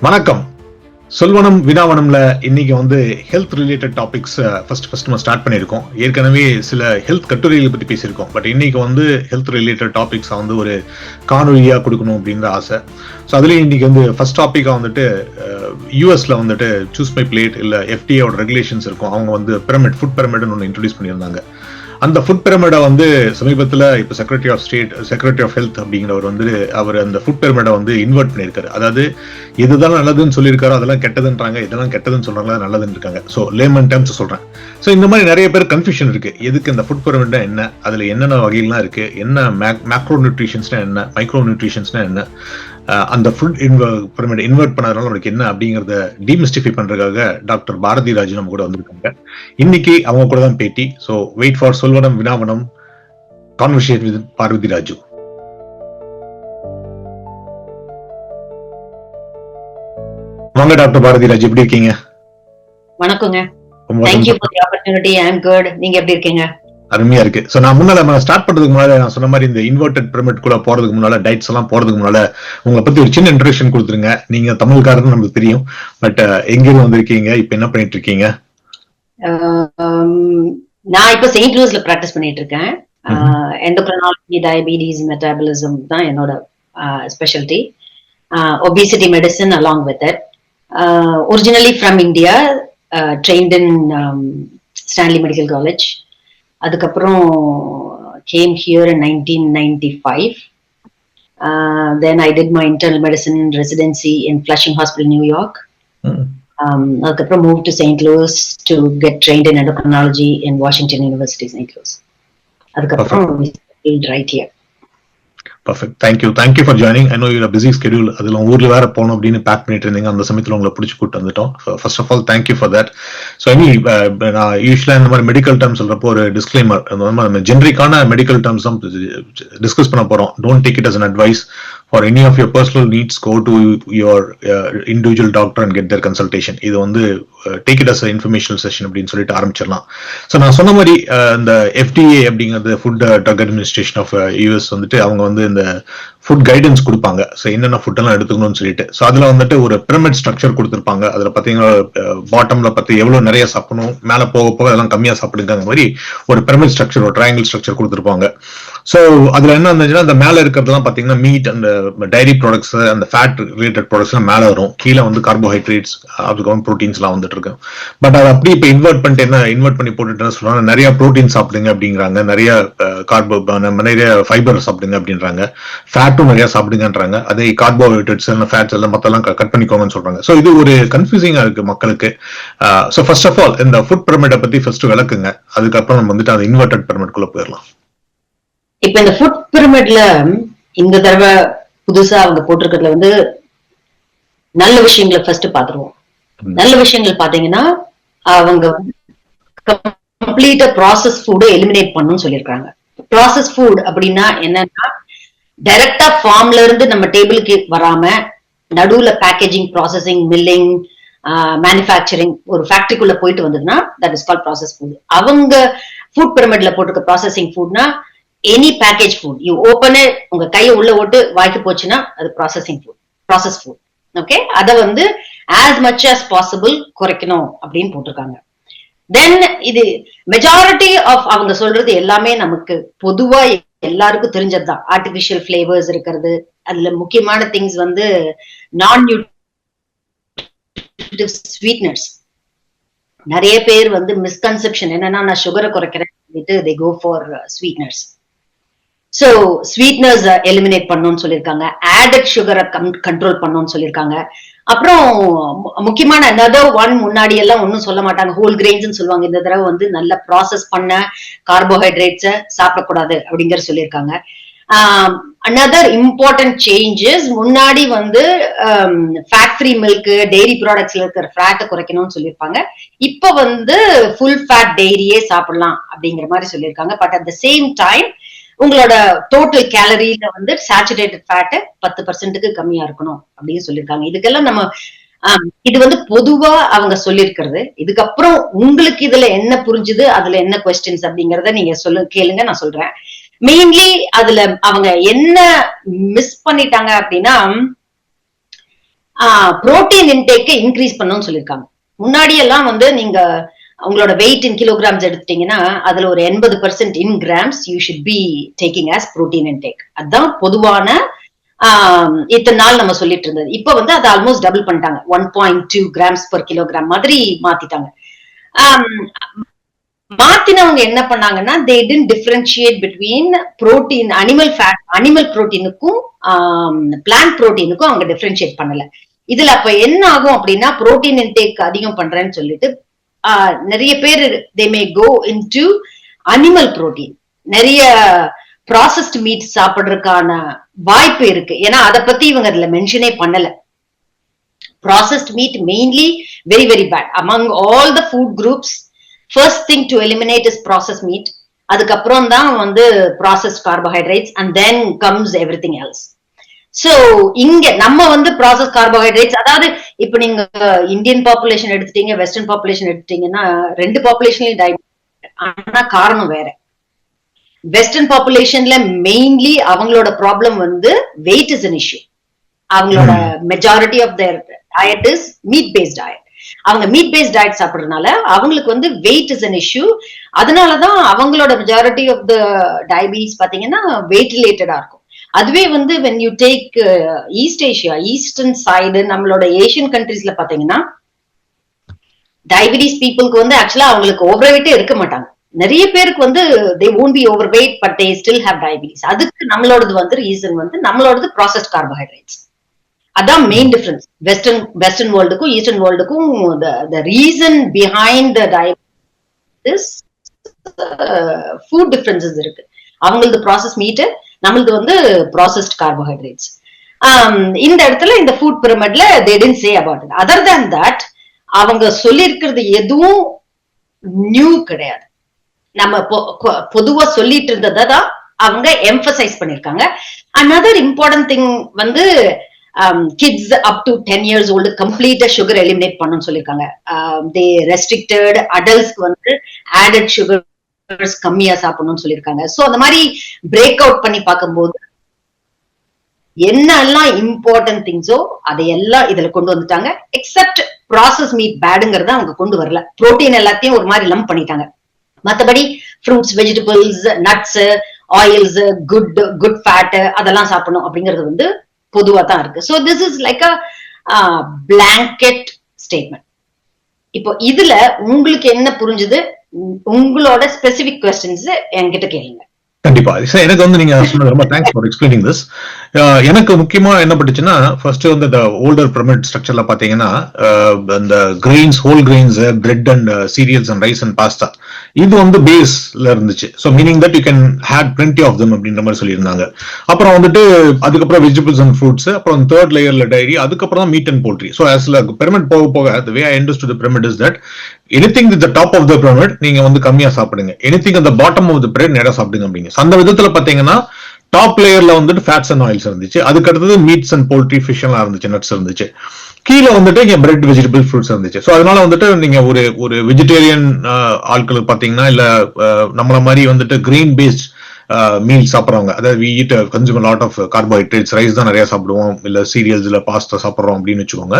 வணக்கம். சொல்வனம் வினாவனம்ல இன்னைக்கு வந்து ஹெல்த் ரிலேட்டட் டாபிக்ஸ் ஃபர்ஸ்ட் நம்ம ஸ்டார்ட் பண்ணியிருக்கோம். ஏற்கனவே சில ஹெல்த் கட்டுரைகளை பற்றி பேசியிருக்கோம். பட் இன்னைக்கு வந்து ஹெல்த் ரிலேட்டட் டாபிக்ஸை வந்து ஒரு காணொலியா கொடுக்கணும் அப்படின்ற ஆசை. ஸோ அதுலேயும் இன்னைக்கு வந்து ஃபர்ஸ்ட் டாப்பிக்காக வந்துட்டு யூஎஸ்ல வந்துட்டு சூஸ் மை பிளேட் இல்லை எஃப்டிஏவோட ரெகுலேஷன்ஸ் இருக்கும். அவங்க வந்து பிரமிட் ஃபுட் பிரமிட்னு ஒன்று இன்ட்ரடியூஸ் பண்ணியிருந்தாங்க. அந்த ஃபுட் பிரமிடை வந்து சமீபத்தில் இப்போ செக்ரட்டரி ஆஃப் ஹெல்த் அப்படிங்கிறவர் வந்து அவர் அந்த ஃபுட் பிரமிடை வந்து இன்வெர்ட் பண்ணியிருக்காரு. அதாவது இதுதான் நல்லதுன்னு சொல்லியிருக்காரோ அதெல்லாம் கெட்டதுன்றாங்க, இதெல்லாம் கெட்டதுன்னு சொல்றாங்களா நல்லதுன்னு இருக்காங்க. ஸோ லேமன் டேர்ம்ஸ் சொல்றேன். ஸோ இந்த மாதிரி நிறைய பேர் கன்ஃபியூஷன் இருக்கு. எதுக்கு இந்த ஃபுட் பிரமிட்னா என்ன, அதுல என்னென்ன வகைகள்லாம் இருக்கு, என்ன மேக்ரோ நியூட்ரிஷன்ஸ்னா என்ன, மைக்ரோ நியூட்ரிஷன்ஸ்னா என்ன, அந்த ஃபுட் பிரமிட் இன்வெர்ட் பண்ணதுனால நமக்கு என்ன அப்படிங்கறத டீமிஸ்டிஃபை பண்றதுக்காக டாக்டர் பாரதி ராஜு நம்ம கூட வந்திருக்காங்க. இன்னைக்கு அவங்க கூட தான் பேட்டி. So wait for Solvanam Vinavanam conversation with Bharathi Raju. வாங்க டாக்டர் பாரதி ராஜு, எப்படி இருக்கீங்க? வணக்கங்க. Thank you for the opportunity. I am good. நீங்க எப்படி இருக்கீங்க? அருமையா இருக்கு. சோ நான் முன்னால ஸ்டார்ட் பண்றதுக்கு முன்னால நான் சொன்ன மாதிரி இந்த இன்வெர்டட் பிரமிட் குள்ள போறதுக்கு முன்னால டைட்ஸ் எல்லாம் போறதுக்கு முன்னால உங்களை பத்தி ஒரு சின்ன இன்ட்ரோடக்ஷன் கொடுத்துருங்க. நீங்க தமிழ்காரன்னு நமக்கு தெரியும், பட் எங்கிருந்து வந்திருக்கீங்க, இப்ப என்ன பண்ணிட்டு இருக்கீங்க? நான் இப்ப செயின்ட் லூயிஸ்ல பிராக்டிஸ் பண்ணிட்டு இருக்கேன். எண்டோக்ரைனாலஜி, டயபிட்டிஸ், மெட்டாபாலிசம் தான் என்னோட speciality. Obesity medicine along with it. Originally from India, trained in Stanley Medical College. அதுக்கப்புறம் came here in 1995. Then I did my internal medicine residency in Flushing Hospital, New York. அதுக்கப்புறம் moved to St. Louis to get trained in endocrinology in Washington University, St. Louis. அதுக்கப்புறம் we settled right here. Perfect. Thank you for joining. I know you're a busy schedule. அதுல ஊர்ல வேற போகணும் அப்படின்னு back பண்ணிட்டு இருந்தீங்க. அந்த சமயத்துல உங்களை பிடிச்சி கூட்டு வந்துட்டோம். First of all thank you for that. So நான் யூஸ்வலா இந்த மாதிரி மெடிக்கல் டேர்ம்ஸ் சொல்றப்போ ஒரு டிஸ்க்ளைமர், நம்ம ஜென்ரிக்கான மெடிக்கல் டேர்ம்ஸ் தான் டிஸ்கஸ் பண்ண போறோம். Don't take it as an advice. For any of your personal needs, go to your individual doctor and get their consultation. இது வந்து take it as an informational session அப்படின்னு சொல்லிட்டு ஆரம்பிச்சிடலாம். ஸோ நான் சொன்ன மாதிரி இந்த FDA அப்படிங்கிறது food drug administration of US வந்துட்டு அவங்க வந்து இந்த ஃபுட் கைடன்ஸ் கொடுப்பாங்க. ஸோ என்னென்ன ஃபுட் எல்லாம் எடுத்துக்கணும்னு சொல்லிட்டு. ஸோ அதுல வந்துட்டு ஒரு பிரமிட் ஸ்ட்ரக்சர் கொடுத்துருப்பாங்க. அதுல பாத்தீங்கன்னா பாட்டம்ல பார்த்து எவ்வளவு நிறைய சாப்பிடணும், மேல போக போக அதெல்லாம் கம்மியா சாப்பிடுங்க மாதிரி ஒரு பிரமிட் ஸ்ட்ரக்சர், ஒரு ட்ரையாங்கிள் ஸ்ட்ரக்சர் கொடுத்துருப்பாங்க. ஸோ அதுல என்ன இருந்துச்சுன்னா அந்த மேல இருக்கிறதுலாம் பாத்தீங்கன்னா மீட், அந்த டைரி ப்ராடக்ட்ஸ், அந்த ஃபேட் ரிலேட்டட் ப்ராடக்ட்ஸ் எல்லாம் மேல வரும். கீழே வந்து கார்போஹைட்ரேட்ஸ், அதுக்கப்புறம் ப்ரோட்டீன்ஸ் எல்லாம் வந்துட்டு இருக்கு. பட் அதை அப்படி இப்ப இன்வெர்ட் பண்ணி போட்டுட்டு சொல்றாங்க நிறைய ப்ரோட்டீன் சாப்பிடுங்க அப்படிங்கிறாங்க, நிறைய நிறைய ஃபைபர் சாப்பிடுங்க அப்படின்றாங்க, ஃபேட்டும் நிறைய சாப்பிடுங்கன்றாங்க. அதே கார்போஹைட்ரேட்ஸ், ஃபேட்ஸ் எல்லாம் மத்தெல்லாம் கட் பண்ணிக்கோங்கன்னு சொல்றாங்க. ஸோ இது ஒரு கன்ஃபியூசிங்கா இருக்கு மக்களுக்கு. ஸோ ஃபர்ஸ்ட் ஆஃப் ஆல் இந்த ஃபுட் பிரமிடை பத்தி ஃபர்ஸ்ட் விளக்குங்க. அதுக்கப்புறம் நம்ம வந்துட்டு அந்த இன்வெர்டட் பிரமிட் குள்ள போயிடலாம். இப்ப இந்த ஃபுட் பிரமிட்ல இந்த தடவை புதுசா அவங்க போட்டிருக்கிறதுல வந்து நல்ல விஷயங்களை ஃபர்ஸ்ட் பாத்துருவோம். நல்ல விஷயங்கள் பாத்தீங்கன்னா அவங்க வந்து கம்ப்ளீட்டா ப்ராசஸ் ஃபுட் எலிமினேட் பண்ணணும்னு சொல்லியிருக்காங்க. ப்ராசஸ் ஃபுட் அப்படின்னா என்னன்னா டைரக்டா ஃபார்ம்ல இருந்து நம்ம டேபிளுக்கு வராம நடுவுல பேக்கேஜிங், ப்ராசஸிங், மில்லிங், மேனுஃபேக்சரிங் ஒரு ஃபேக்டரிக்குள்ள போயிட்டு வந்ததுன்னா that is called process food. அவங்க ஃபுட் பிரமிட்ல போட்டிருக்க ப்ராசஸிங் ஃபுட்னா any package food you open it, உங்க கையை உள்ள ஓட்டு வாய்க்கு போச்சுன்னா அது processing food, process food. Okay, அதை வந்து as much as possible குறைக்கணும் அப்படின்னு போட்டிருக்காங்க. தென் இது மெஜாரிட்டி ஆஃப் அவங்க சொல்றது எல்லாமே நமக்கு பொதுவா எல்லாருக்கும் தெரிஞ்சதுதான். ஆர்டிபிஷியல் பிளேவர்ஸ் இருக்கிறது, அதுல முக்கியமான திங்ஸ் வந்து நான் நியூட்ரிட்டிவ் ஸ்வீட்னர்ஸ். நிறைய பேர் வந்து மிஸ்கன்செப்ஷன் என்னன்னா நான் சுகரை குறைக்கிறேன் சொல்லிட்டு they go for sweeteners. So sweeteners eliminate பண்ணணும்னு சொல்லியிருக்காங்க, ஆடட் சுகரை கண்ட்ரோல் பண்ணணும்னு சொல்லியிருக்காங்க. அப்புறம் முக்கியமான another one, முன்னாடி எல்லாம் ஒன்னும் சொல்ல மாட்டாங்க, ஹோல் கிரெயின்ஸ் சொல்லுவாங்க. இந்த தடவை வந்து நல்ல ப்ராசஸ் பண்ண கார்போஹைட்ரேட்ஸை சாப்பிடக்கூடாது அப்படிங்கிற சொல்லியிருக்காங்க. another important changes, முன்னாடி வந்து ஃபேட் ஃப்ரீ மில்க், டெய்ரி ப்ராடக்ட்ஸ்ல இருக்கிற ஃபேட்டை குறைக்கணும்னு சொல்லியிருப்பாங்க. இப்ப வந்து ஃபுல் ஃபேட் டெய்ரியே சாப்பிடலாம் அப்படிங்கிற மாதிரி சொல்லியிருக்காங்க. But at the same time உங்களோட டோட்டல் கேலரியில வந்து சேச்சுரேட்டட் ஃபேட் 10% கம்மியா இருக்கணும் அப்படின்னு சொல்லியிருக்காங்க. இதுக்கெல்லாம் நம்ம இது வந்து பொதுவா அவங்க சொல்லியிருக்கிறது. இதுக்கப்புறம் உங்களுக்கு இதுல என்ன புரிஞ்சுது, அதுல என்ன கொஸ்டின்ஸ் அப்படிங்கறத நீங்க கேளுங்க, நான் சொல்றேன். மெயின்லி அதுல அவங்க என்ன மிஸ் பண்ணிட்டாங்க அப்படின்னா, புரோட்டீன் இன்டேக் இன்க்ரீஸ் பண்ணணும்னு சொல்லியிருக்காங்க. முன்னாடி எல்லாம் வந்து நீங்க உங்களோட வெயிட் இன் கிலோகிராம்ஸ் எடுத்துட்டீங்கன்னா அதுல ஒரு 80% இன் grams you should be taking as protein intake. அதுதான் பொதுவான இத்தனை நாள் நம்ம சொல்லிட்டு இருந்தது. இப்ப வந்து அதை ஆல்மோஸ்ட் டபுள் பண்ணிட்டாங்க. 1.2 கிராம்ஸ் per கிலோகிராம் மாதிரி மாத்திட்டாங்க. மாத்தினவங்க என்ன பண்ணாங்கன்னா they didn't differentiate between protein, animal புரோட்டீனுக்கும் பிளான்ட் புரோட்டீனுக்கும் அவங்க டிஃபரன்ஷியேட் பண்ணல. இதுல அப்ப என்ன ஆகும் அப்படின்னா புரோட்டீன் இன்டேக் அதிகம் பண்றேன்னு சொல்லிட்டு நிறைய பேர் they may go into animal protein, நிறைய ப்ராசஸ்ட் மீட் சாப்பிடுறதுக்கான வாய்ப்பு இருக்கு. ஏன்னா அதை பத்தி இவங்க அதுல மென்ஷனே பண்ணல. Processed meat mainly very very bad among all the food groups. First thing to eliminate is process meat. அதுக்கப்புறம் தான் வந்து processed carbohydrates and then comes everything else. So இங்க நம்ம வந்து ப்ராசஸ் கார்போஹைட்ரேட்ஸ், அதாவது இப்ப நீங்க இந்தியன் பாப்புலேஷன் எடுத்துட்டீங்க, வெஸ்டர்ன் பாப்புலேஷன் எடுத்துட்டீங்கன்னா ரெண்டு பாப்புலேஷன்லயும் டயபெட்டிஸ். ஆனா காரணம் வேற. வெஸ்டர்ன் பாப்புலேஷன்ல மெயின்லி அவங்களோட ப்ராப்ளம் வந்து வெயிட் இஸ் an இஷ்யூ. அவங்களோட majority of their diet is meat based diet. அவங்க மீட் பேஸ்ட் டயட் சாப்பிடுறதுனால அவங்களுக்கு வந்து வெயிட் இஸ் an இஷ்யூ. அதனாலதான் அவங்களோட மெஜாரிட்டி ஆஃப் த டயபிட்டிஸ் பாத்தீங்கன்னா வெயிட் ரிலேட்டடா இருக்கும். அதுவே வந்து when you take East Asia, eastern side, நம்மளோட ஏசியன் கண்ட்ரீஸ்ல பாத்தீங்கன்னா டயபிட்டிஸ் பீப்புளுக்கு வந்து ஆக்சுவலா அவங்களுக்கு ஓவர் வெயிட்டே இருக்க மாட்டாங்க. நிறைய பேருக்கு வந்து they won't be overweight but they still have diabetes. அதுக்கு நம்மளோடது வந்து ரீசன் வந்து நம்மளோடது ப்ராசஸ்ட் கார்போஹைட்ரேட்ஸ். அதான் மெயின் டிஃபரன்ஸ் வெஸ்டர்ன் வேர்ல்டுக்கும் ஈஸ்டர்ன் வேர்ல்டுக்கும். the reason behind the diabetes food differences இருக்கு. அவங்களது ப்ராசஸ் மீட், நம்மளது வந்து ப்ராசஸ்ட் கார்போஹைட்ரேட்ஸ். இந்த இடத்துல இந்த food பிரமிட்ல they didn't say about it. other than that அவங்க சொல்லி இருக்கிறது எதுவும் நியூ கிடையாது. நம்ம பொதுவா சொல்லிட்டு இருந்ததான் அவங்க எம்பசைஸ் பண்ணிருக்காங்க. another important thing வந்து kids up to 10 years old கம்ப்ளீட்டா சுகர் எலிமினேட் பண்ணணும்னு சொல்லிருக்காங்க. they restricted adultsக்கு வந்து added sugars கம்மியா சாப்பிடணும்னு சொல்லிருக்காங்க. சோ அந்த மாதிரி பிரேக் அவுட் பண்ணி பார்க்கும்போது என்னெல்லாம் இம்பார்ட்டன்ட் திங்ஸோ அதையெல்லாம் இதுல கொண்டு வந்துட்டாங்க. எக்ஸப்ட் ப்ராசஸ் மீட் பேடுங்கிறத அவங்க கொண்டு வரல. புரோட்டீன் எல்லாத்தையும் ஒரு மாதிரி லம்ப் பண்ணிட்டாங்க. மத்தபடி fruits, vegetables, nuts, oils, good fat அதெல்லாம் சாப்பிடணும் அப்படிங்கிறது வந்து பொதுவா தான் இருக்கு. So this is like a blanket statement. இப்போ இதுல உங்களுக்கு என்ன புரிஞ்சுது? உங்களோட ஸ்பெசிபிக் கொஸ்டின்ஸ் என்கிட்ட கேளுங்க. கண்டிப்பா. எனக்கு வந்து நீங்க சொன்னது ரொம்ப தேங்க்ஸ் ஃபார் எக்ஸ்பிளைனிங் திஸ். எனக்கு முக்கியமா என்ன பட்டுச்சுன்னா, ஃபர்ஸ்ட் வந்து இந்த ஓல்டர் பிரமிட் ஸ்ட்ரக்சர்ல பாத்தீங்கன்னா இந்த grains, whole grains, bread and cereals and rice and pasta இது வந்து பேஸ்ல இருந்துச்சு. So meaning that you can had plenty of them அப்படின்ற மாதிரி சொல்லியிருந்தாங்க. அப்புறம் வந்துட்டு அதுக்கப்புறம் வெஜிடபிள்ஸ் அண்ட் ஃப்ரூட்ஸ், அப்புறம் தேர்ட் லேயர்ல டைரி, அதுக்கப்புறம் தான் மீட் அண்ட் போல்ட்ரி. ஸோ ஆஸ்ல பிரமிட் போக போக the way I understood the pyramid is that anything at the top of the pyramid நீங்க வந்து கம்மியா சாப்பிடுங்க, anything at the bottom of the pyramid நிறைய சாப்பிடுங்க அப்படிங்க. அந்த விதத்துல பாத்தீங்கன்னா டாப் லேயர்ல வந்துட்டு ஃபேட்ஸ் அண்ட் ஆயில்ஸ் இருந்துச்சு, அதுக்கு அடுத்தது மீட்ஸ் அண்ட் போல்ட்ரி, ஃபிஷ் எல்லாம் இருந்துச்சு, நட்ஸ் இருந்துச்சு. கீழே வந்துட்டு இங்க பிரெட், வெஜிடபிள், ஃப்ரூட்ஸ் இருந்துச்சு. ஸோ அதனால வந்துட்டு நீங்க ஒரு வெஜிடேரியன் ஆட்களுக்கு பாத்தீங்கன்னா, இல்ல நம்மள மாதிரி வந்துட்டு கிரெயின் பேஸ்ட் மீல் சாப்பிட்றவங்க, அதாவது we eat consume a lot of carbohydrates, rice தான் நிறைய சாப்பிடுவோம், இல்ல சீரியல்ஸ் இல்ல பாஸ்தா சாப்பிட்றோம் அப்படின்னு வச்சுக்கோங்க,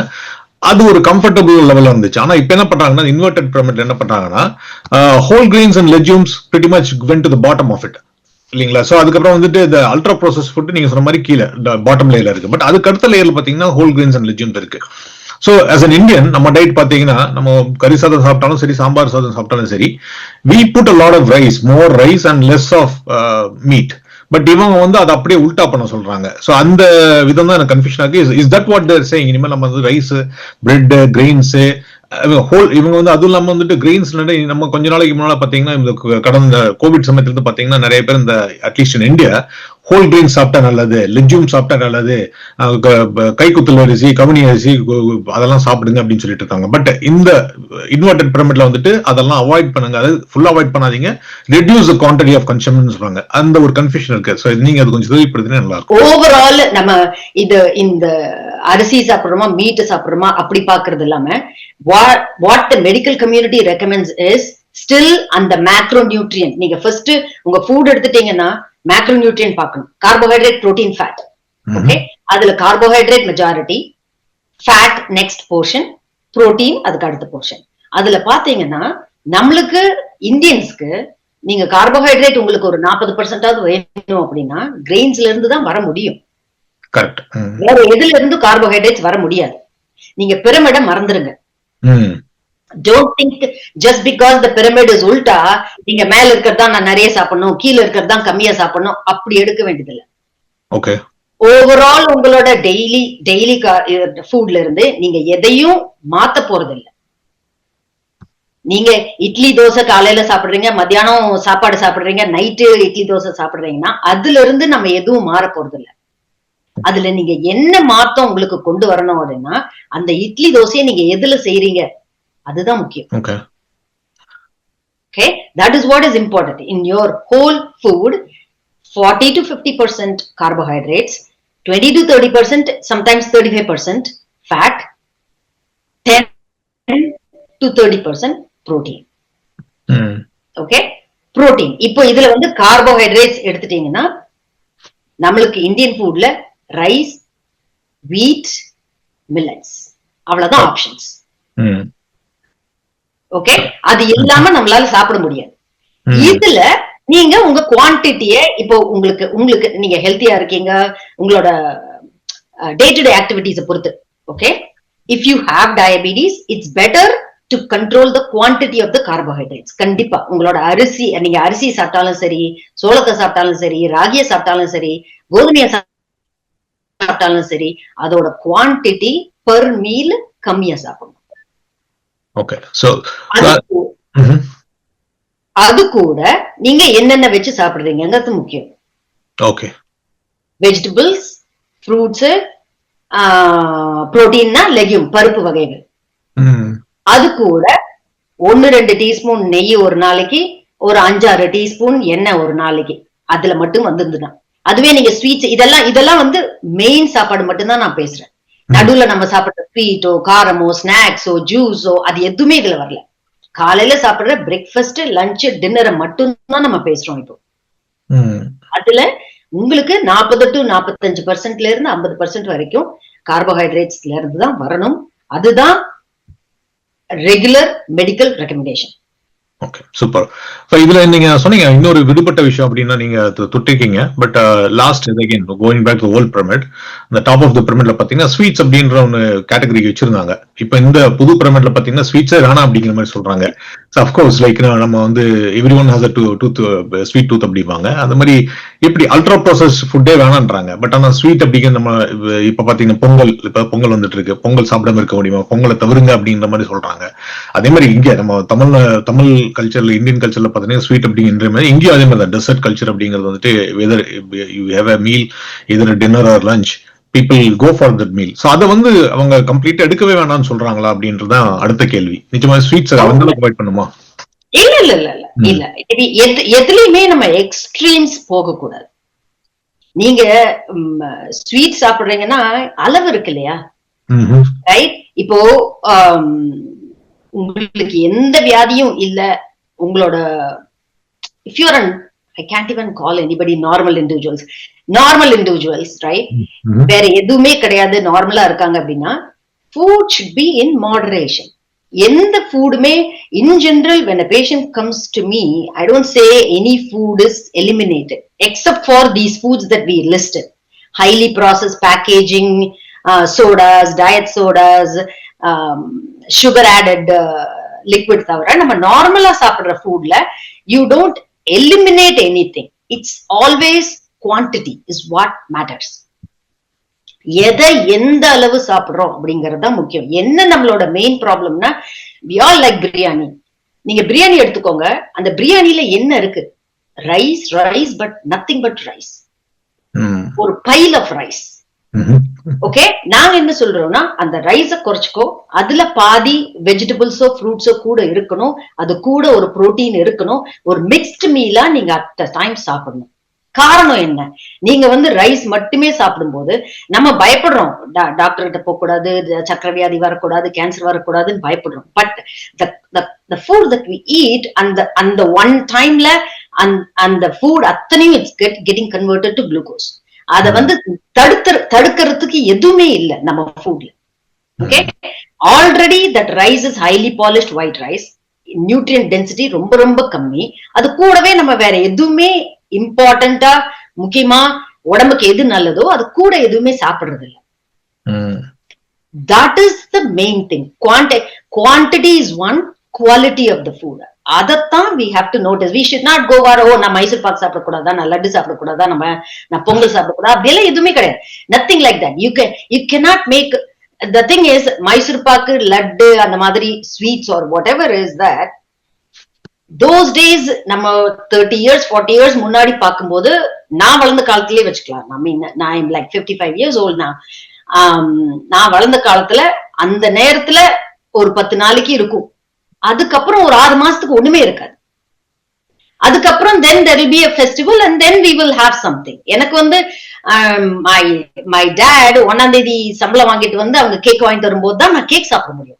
அது ஒரு கம்ஃபர்டபுள் லெவல்ல இருந்துச்சு. ஆனா இப்ப என்ன பண்றாங்கன்னா, இன்வெர்டட் பிரமிட் என்ன பண்றாங்கன்னா, whole grains and legumes pretty much went to the bottom of it இல்லீங்களா? சோ அதுக்கப்புறம் வந்துட்டு இந்த அல்ட்ரா ப்ராசஸ் ஃபுட் நீங்க சொன்ன மாதிரி கீழே பாட்டம் லேயர்ல இருக்கு. பட் அதுக்கு அடுத்த லேயர்ல பாத்தீங்கன்னா ஹோல் கிரெயின்ஸ் அண்ட் லெஜ்யூம்ஸ் இருக்கு. சோ as an Indian நம்ம டயட் பாத்தீங்கன்னா, நம்ம கறி சாதம் சாப்பிட்டாலும் சரி, சாம்பார் சாதம் சாப்பிட்டாலும் சரி, we put a lot of rice, more rice and less of meat. But இவங்க வந்து அதை அப்படியே உல்டா பண்ண சொல்றாங்க. சோ அந்த விதம் தான் எனக்கு கன்ஃபியூஷன் ஆகுது. Is that what they're saying? இனிமேல் நம்ம வந்து ரைஸ், பிரெட், கிரெயின்ஸ், ஹோல் இவங்க வந்து அதுவும் இல்லாம வந்துட்டு கிரெயின்ஸ் நம்ம கொஞ்ச நாளைக்கு முன்னால பாத்தீங்கன்னா, இந்த கடந்த கோவிட் சமயத்துல இருந்து பாத்தீங்கன்னா நிறைய பேர் இந்த at least in India whole grain சாப்பிட்டா நல்லது, லெஜ்யூம் சாப்பிட்டா நல்லது, கைக்குத்தல் அரிசி, கவுனி அரிசி அதெல்லாம் சாப்பிடுங்க அப்படின்னு சொல்லிட்டு இருக்காங்க. பட் இந்த இன்வெர்டட் பிரமிட்ல வந்துட்டு அதெல்லாம் அவாய்ட் பண்ணுங்க, அதாவது ஃபுல்லா அவாய்ட் பண்ணாதீங்க, reduce the quantity of consumption சொல்றாங்க. அந்த ஒரு கன்ஃபியூஷன் இருக்கு. சோ நீங்க அது கொஞ்சம் தெளிவுபடுத்தினா நல்லா இருக்கும். ஓவரால் நம்ம இது இந்த அரிசி சாப்பிடுறோமா, மீட் சாப்பிடுறோமா அப்படி பாக்குறது இல்லாம, what the medical community recommends is still அந்த மேக்ரோ நியூட்ரியன்ட். நீங்க ஃபர்ஸ்ட் உங்க ஃபுட் எடுத்துட்டீங்கன்னா மேக்ரோ நியூட்ரியன்ட் பார்க்கணும். Carbohydrate, protein, fat. ஓகே, அதுல carbohydrate majority, fat next portion, protein அதுக்கு அடுத்த போர்ஷன். அதுல பாத்தீங்கன்னா நம்மளுக்கு இந்தியன்ஸ்க்கு நீங்க கார்போஹைட்ரேட் உங்களுக்கு ஒரு 40% வேணும் அப்படின்னா கிரெயின்ஸ்ல இருந்து தான் வர முடியும். வேற எதுல இருந்து கார்போஹைட்ரேட்ஸ் வர முடியாது. நீங்க பிரமிட மறந்துருங்க. Don't think just because the pyramid is ulta நீங்க மேல இருக்கிறதா நான் நிறைய சாப்பிடணும், கீழே இருக்கிறதா கம்மியா சாப்பிடணும், அப்படி எடுக்க வேண்டியதில்லை. ஓகே, ஓவரால் உங்களோட டெய்லி ஃபுட்ல இருந்து நீங்க எதையும் மாத்த போறது இல்லை. நீங்க இட்லி தோசை காலையில சாப்பிடுறீங்க, மத்தியானம் சாப்பாடு சாப்பிடுறீங்க, நைட்டு இட்லி தோசை சாப்பிடுறீங்கன்னா அதுல இருந்து நம்ம எதுவும் மாற போறது இல்லை. அதுல நீங்க என்ன மாத்தம் உங்களுக்கு கொண்டு வரணும் அப்படின்னா அந்த இட்லி தோசையை நீங்க எதுல செய்யறீங்க அதுதான் முக்கியம். Okay, that is what is important in your whole food. 40 to 50% carbohydrates, 20 to 30%, sometimes 35% fat, 10 to 30% protein. Okay, protein. இப்போ இதுல வந்து carbohydrates எடுத்துட்டீங்கன்னா நம்மளுக்கு இந்தியன் ஃபுட்ல ரைஸ், வீட், மில்லட்ஸ் அவ்வளவுதான் ஆப்ஷன்ஸ். ஓகே, அது இல்லாம நம்மளால சாப்பிட முடியாது. இதுல நீங்க உங்க குவான்டிட்டிய இப்போ உங்களுக்கு நீங்க ஹெல்த்தியா இருக்கீங்க உங்களோட டே டு டே ஆக்டிவிட்டிஸை பொறுத்து. Okay, if you have diabetes it's better to control the quantity of the carbohydrates. கண்டிப்பா உங்களோட நீங்க அரிசி சாப்பிட்டாலும் சரி, சோளத்தை சாப்பிட்டாலும் சரி, ராகியை சாப்பிட்டாலும் சரி, கோதுமையை சாப்பிட்டாலும் சரி, அதோட குவான்டிட்டி பெர் மீல் கம்மியா சாப்பிடணும். ஓகே, சோ அது கூட நீங்க என்னென்ன வச்சு சாப்பிடுறீங்கிறது முக்கியம். ஓகே, வெஜிடபிள்ஸ், ஃப்ரூட்ஸ், புரோட்டீன்னா லெக்யூம் பருப்பு வகைகள். அது கூட 1-2 டீஸ்பூன் நெய் ஒரு நாளைக்கு, ஒரு 5-6 டீஸ்பூன் எண்ணெய் ஒரு நாளைக்கு, அதுல மட்டும் வந்துருந்துதான். அதுவே நீங்க ஸ்வீட்ஸ் இதெல்லாம் வந்து மெயின் சாப்பாடு மட்டும்தான் நான் பேசுறேன். நடுவுல நம்ம சாப்பிடுற ஸ்வீட்டோ, காரமோ, ஸ்நாக்ஸோ, ஜூஸோ அது எதுவுமே இதுல வரல. காலையில சாப்பிடுற பிரேக்ஃபாஸ்ட், லஞ்ச், டின்னரை மட்டும்தான் நம்ம பேசுறோம் இப்போ. அதுல உங்களுக்கு 40 to 45% இருந்து 50% வரைக்கும் கார்போஹைட்ரேட்ஸ்ல இருந்து தான் வரணும். அதுதான் regular medical recommendation. Okay, super. இதுல நீங்க சொன்னீங்க இன்னொரு விடுபட்ட விஷயம் அப்படின்னா நீங்க தொட்டிருக்கீங்க. But last again going back to whole pyramid, இந்த டாப் ஆஃப் த பிரமிட்ல பாத்தீங்கன்னா ஸ்வீட்ஸ் அப்படின்ற ஒன்னு கேட்டகரி வச்சிருந்தாங்க. இப்ப இந்த புது பிரமிட்ல பாத்தீங்கன்னா ஸ்வீட்ஸே வேணாம் அப்படிங்கிற மாதிரி சொல்றாங்க. அஃப்கோர்ஸ் லைக் நம்ம வந்து every one has sweet tooth அப்படிப்பாங்க. அந்த மாதிரி இப்படி அல்ட்ரா ப்ராசஸ் ஃபுட்டே வேணான்றாங்க. பட் ஆனா ஸ்வீட் அப்படிங்கிற நம்ம இப்ப பாத்தீங்கன்னா பொங்கல் வந்துட்டு இருக்கு, பொங்கல் சாப்பிடாம இருக்க முடியுமா, பொங்கலை தவிருங்க அப்படின்ற மாதிரி சொல்றாங்க. அதே மாதிரி இங்க நம்ம தமிழ் கல்ச்சர்ல, இந்தியன் கல்ச்சர்ல பாத்தீங்கன்னா ஸ்வீட் அப்படிங்கிற மாதிரி இங்கேயும் அதே மாதிரி டெசர்ட் கல்ச்சர் அப்படிங்கிறது வந்துட்டு whether you have a meal either dinner or lunch people go for that meal. So அதை வந்து அவங்க கம்ப்ளீட்டா எடுக்கவே வேணாம்னு சொல்றாங்களா அப்படின்றதான் அடுத்த கேள்வி. நிஜமா ஸ்வீட்ஸ் அந்த அளவுக்கு அவாய்ட் பண்ணுமா? இல்ல இல்ல இல்ல இல்ல இல்ல, எதுலயுமே நம்ம எக்ஸ்ட்ரீம்ஸ் போக கூடாது. நீங்க ஸ்வீட் சாப்பிடுறீங்கன்னா அளவு இருக்கு இல்லையா, ரைட்? இப்போ உங்களுக்கு எந்த வியாதியும் இல்ல, உங்களோட if you're an I can't even call anybody normal individuals, right? வேற எதுவுமே கிடையாது, நார்மலா இருக்காங்க அப்படின்னா food should be in moderation. எந்த ஃபுட்டுமே in general when a patient comes to me I don't say any food is eliminated except for these foods that we listed, highly processed packaging, sodas, diet sodas, sugar added liquid தவிர நம்ம நார்மலா சாப்பிடுற ஃபுட்ல you don't eliminate anything. It's always quantity is what matters. எதை எந்த அளவு சாப்பிடுறோம் அப்படிங்கறது தான் முக்கியம். என்ன நம்மளோட மெயின் ப்ராப்ளம்னா we all like பிரியாணி. நீங்க பிரியாணி எடுத்துக்கோங்க, அந்த பிரியாணில என்ன இருக்கு? Rice but nothing but rice, ஒரு பைல் ஆஃப் ரைஸ். ஓகே, நாங்க என்ன சொல்றோம்னா அந்த ரைஸ குறைச்சுக்கோ, அதுல பாதி வெஜிடபிள்ஸோ ஃப்ரூட்ஸோ கூட இருக்கணும், அது கூட ஒரு புரோட்டீன் இருக்கணும், ஒரு மிக்ஸ்டு மீலா நீங்க அட் டைம் சாப்பிடணும். காரணம் என்ன? நீங்க வந்து ரைஸ் மட்டுமே சாப்பிடும் போது நம்ம பயப்படுறோம், டாக்டர் கிட்ட போக கூடாது, சக்கரை வியாதி வரக்கூடாது, கேன்சர் வரக்கூடாதுன்னு பயப்படுறோம். But the food that we eat அந்த ஒன் டைம்ல அந்த ஃபுட் அத்தனையும் it's getting converted to glucose. அத வந்து தடுக்கிறதுக்கு எதுவுமே இல்லை நம்ம ஃபுட்ல. Okay, already that rice is highly polished white rice, nutrient density ரொம்ப ரொம்ப கம்மி. அது கூடவே நம்ம வேற எதுவுமே இம்பார்ட்டண்டா முக்கியமா உடம்புக்கு எது நல்லதோ அது கூட எதுவுமே சாப்பிடுறது இல்லை. That is the main thing. Quantity is one, quality of the food. அதத்தான் we have to notice. We should not go நான் மைசூர் பாக் சாப்பிடக்கூடாதா, நான் லட்டு சாப்பிடக்கூடாதா, நான் பொங்கல் சாப்பிடக்கூடாது, அப்படியெல்லாம் எதுவுமே கிடையாது. Nothing like that. You cannot make. The thing is, Mysore pak, laddu, அந்த மாதிரி sweets or whatever is that, those days நம்ம 30 years 40 years முன்னாடி பார்க்கும்போது நான் வளர்ந்த காலத்திலே வச்சுக்கலாம். I mean, I'm like 55 years old now. நான் வளர்ந்த காலத்துல அந்த நேரத்துல ஒரு 10 நாளைக்கு இருக்கும். அதுக்கப்புறம் ஒரு 6 மாசத்துக்கு ஒண்ணுமே இருக்காது. அதுக்கப்புறம் then there will be a festival and then we will have something. எனக்கு வந்து my dad 1ஆம் தேதி சம்பளம் வாங்கிட்டு வந்து அவங்க கேக் வாங்கிட்டு வரும்போது தான் நான் கேக் சாப்பிட முடியும்.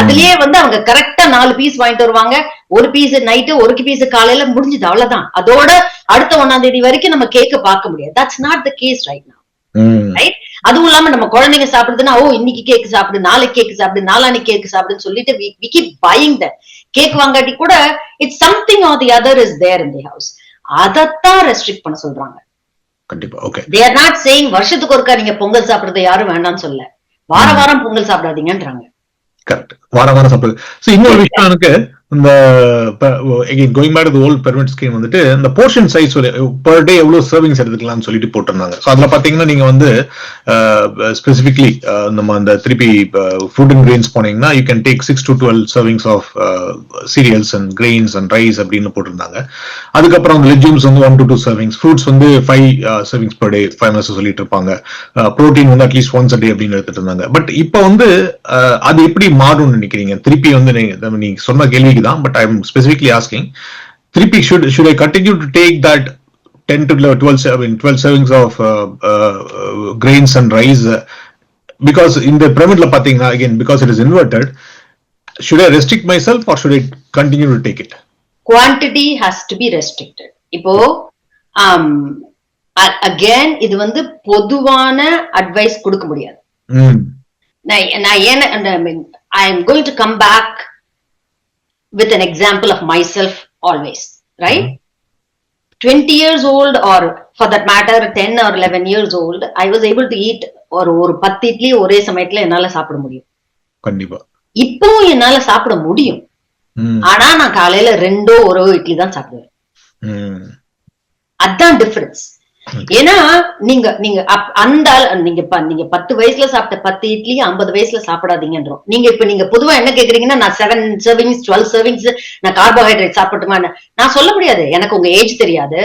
அதுலயே வந்து அவங்க கரெக்டா 4 பீஸ் வாங்கிட்டு வருவாங்க. ஒரு பீஸ் நைட்டு, ஒரு பீஸ் காலையில, முடிஞ்சது, அவ்வளவுதான். அதோட அடுத்த 1ஆம் தேதி வரைக்கும் நம்ம கேக்க பார்க்க முடியாது. That's not the case right now. Right? அதுவும் இல்லாம நம்ம குழந்தைங்க சாப்பிடுதுன்னா, இன்னைக்கு கேக் சாப்பிடு, நாளைக்கு கேக் சாப்பிடு, நாளானைக்கு கேக் சாப்பிடுன்னு சொல்லிட்டு we keep buying that. Cake வாங்காட்டி கூட it's something or the other is there in the house. அதத்தான் ரெஸ்ட்ரிக்ட் பண்ண சொல்றாங்க. கண்டிப்பா. Okay. They are not saying வருஷத்துக்கு ஒருக்கா நீங்க பொங்கல் சாப்பிடுறது யாரும் வேண்டாம்னு சொல்ல. வாரம் பொங்கல் சாப்பிடாதீங்கன்றாங்க. கரெக்ட். வாரம் சாப்பிடுது. சோ இன்னொரு விஷயம் எனக்கு இந்த again going back to the old pyramid scheme வந்துட்டு இந்த போர்ஷன் சைஸ் per day எவ்வளவு சர்விங்ஸ் எடுத்துக்கலாம்னு சொல்லிட்டு போட்டிருந்தாங்க. சோ அதுல பாத்தீங்கன்னா நீங்க வந்து ஸ்பெசிபிக்லி நம்ம அந்த திருப்பி ஃபுட் அண்ட் கிரெயின்ஸ் போனீங்கன்னா you can take 6 to 12 servings of cereals and grains and rice அப்படின்னு போட்டிருந்தாங்க. அதுக்கப்புறம் லெஜூம்ஸ் வந்து 1 to 2 servings, ஃப்ரூட்ஸ் வந்து 5 servings per day 5 minutes சொல்லிட்டு இருப்பாங்க. புரோட்டீன் வந்து அட்லீஸ்ட் once a day அப்படின்னு எடுத்துட்டு இருந்தாங்க. பட் இப்போ வந்து அது எப்படி மாறும்னு நினைக்கிறீங்க? திருப்பி வந்து நீங்க சொன்ன கேள்வி தான், but I'm specifically asking, should I continue to take that 10 to 12 servings of grains and rice, because in the pyramid la pathina again, because it is inverted, should I restrict myself or should I continue to take it? Quantity has to be restricted. இப்போ again இது வந்து பொதுவான advice கொடுக்க முடியாது. I am going to come back with an example of myself always, right? 20 years old or for that matter 10 or 11 years old, I was able to eat ஒரு 10 இட்லி ஒரே சமயத்துல என்னால சாப்பிட முடியும். கண்டிப்பா. இப்போ என்னால சாப்பிட முடியும். ஆனா நான் காலையில 2 இட்லி தான் சாப்பிடுவேன். அதான் டிஃபரன்ஸ். ஏன்னா நீங்க அந்த நீங்க 10 வயசுல சாப்பிட்ட 10 இட்லி 50 வயசுல சாப்பிடாதீங்கன்றோம். நீங்க பொதுவா என்ன கேக்குறீங்கன்னா, நான் 7 servings 12 servings நான் கார்போஹைட்ரேட் சாப்பிட்டுமா? நான் சொல்ல முடியாது. எனக்கு உங்க ஏஜ் தெரியாது,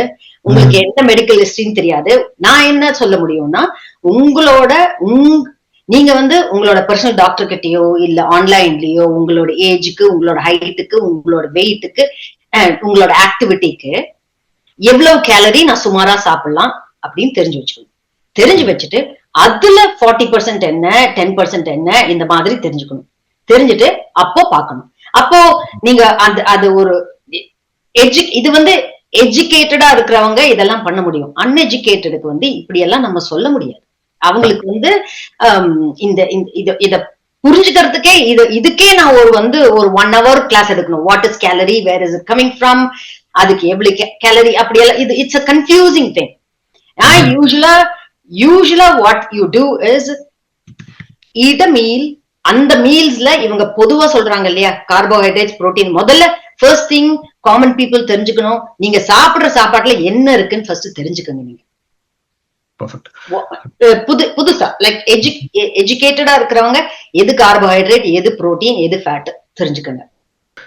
உங்களுக்கு என்ன மெடிக்கல் ஹிஸ்டரின்னு தெரியாது. நான் என்ன சொல்ல முடியும்னா, நீங்க வந்து உங்களோட பர்சனல் டாக்டர் கிட்டயோ இல்ல ஆன்லைன்லயோ உங்களோட ஏஜுக்கு, உங்களோட ஹைட்டுக்கு, உங்களோட வெயிட்டுக்கு, உங்களோட ஆக்டிவிட்டிக்கு எவ்வளவு கேலரி நான் சுமாரா சாப்பிடலாம் அப்படின்னு தெரிஞ்சு வச்சுட்டு அதுல 40% என்ன 10% என்ன இந்த மாதிரி தெரிஞ்சுட்டு அப்போ பார்க்கணும். அப்போ நீங்க அது ஒரு இது வந்து எஜுகேட்டடா இருக்கிறவங்க இதெல்லாம் பண்ண முடியும். அன்எஜுகேட்டடுக்கு வந்து இப்படி எல்லாம் நம்ம சொல்ல முடியாது. அவங்களுக்கு வந்து இத புரிஞ்சுக்கிறதுக்கே இதுக்கே நான் ஒரு 1 hour கிளாஸ் எடுக்கணும். What is calorie, where is it coming from, அதுக்கு எவ்வளவு கேலரி, அப்படி எல்லாம் இட்ஸ் a confusing thing. usually what you do is eat a meal. அந்த மீல்ஸ்ல இவங்க பொதுவா சொல்றாங்க இல்லையா, கார்போஹைட்ரேட்ஸ், புரோட்டீன். முதல்ல ஃபர்ஸ்ட் திங் காமன் பீப்புள் தெரிஞ்சுக்கணும், நீங்க சாப்பிடுற சாப்பாட்டுல என்ன இருக்குன்னு ஃபர்ஸ்ட் தெரிஞ்சுக்கங்க. நீங்க புதுசா லைக் எஜுகேட்டடா இருக்கிறவங்க எது கார்போஹைட்ரேட், எது புரோட்டீன், எது ஃபேட் தெரிஞ்சுக்கங்க.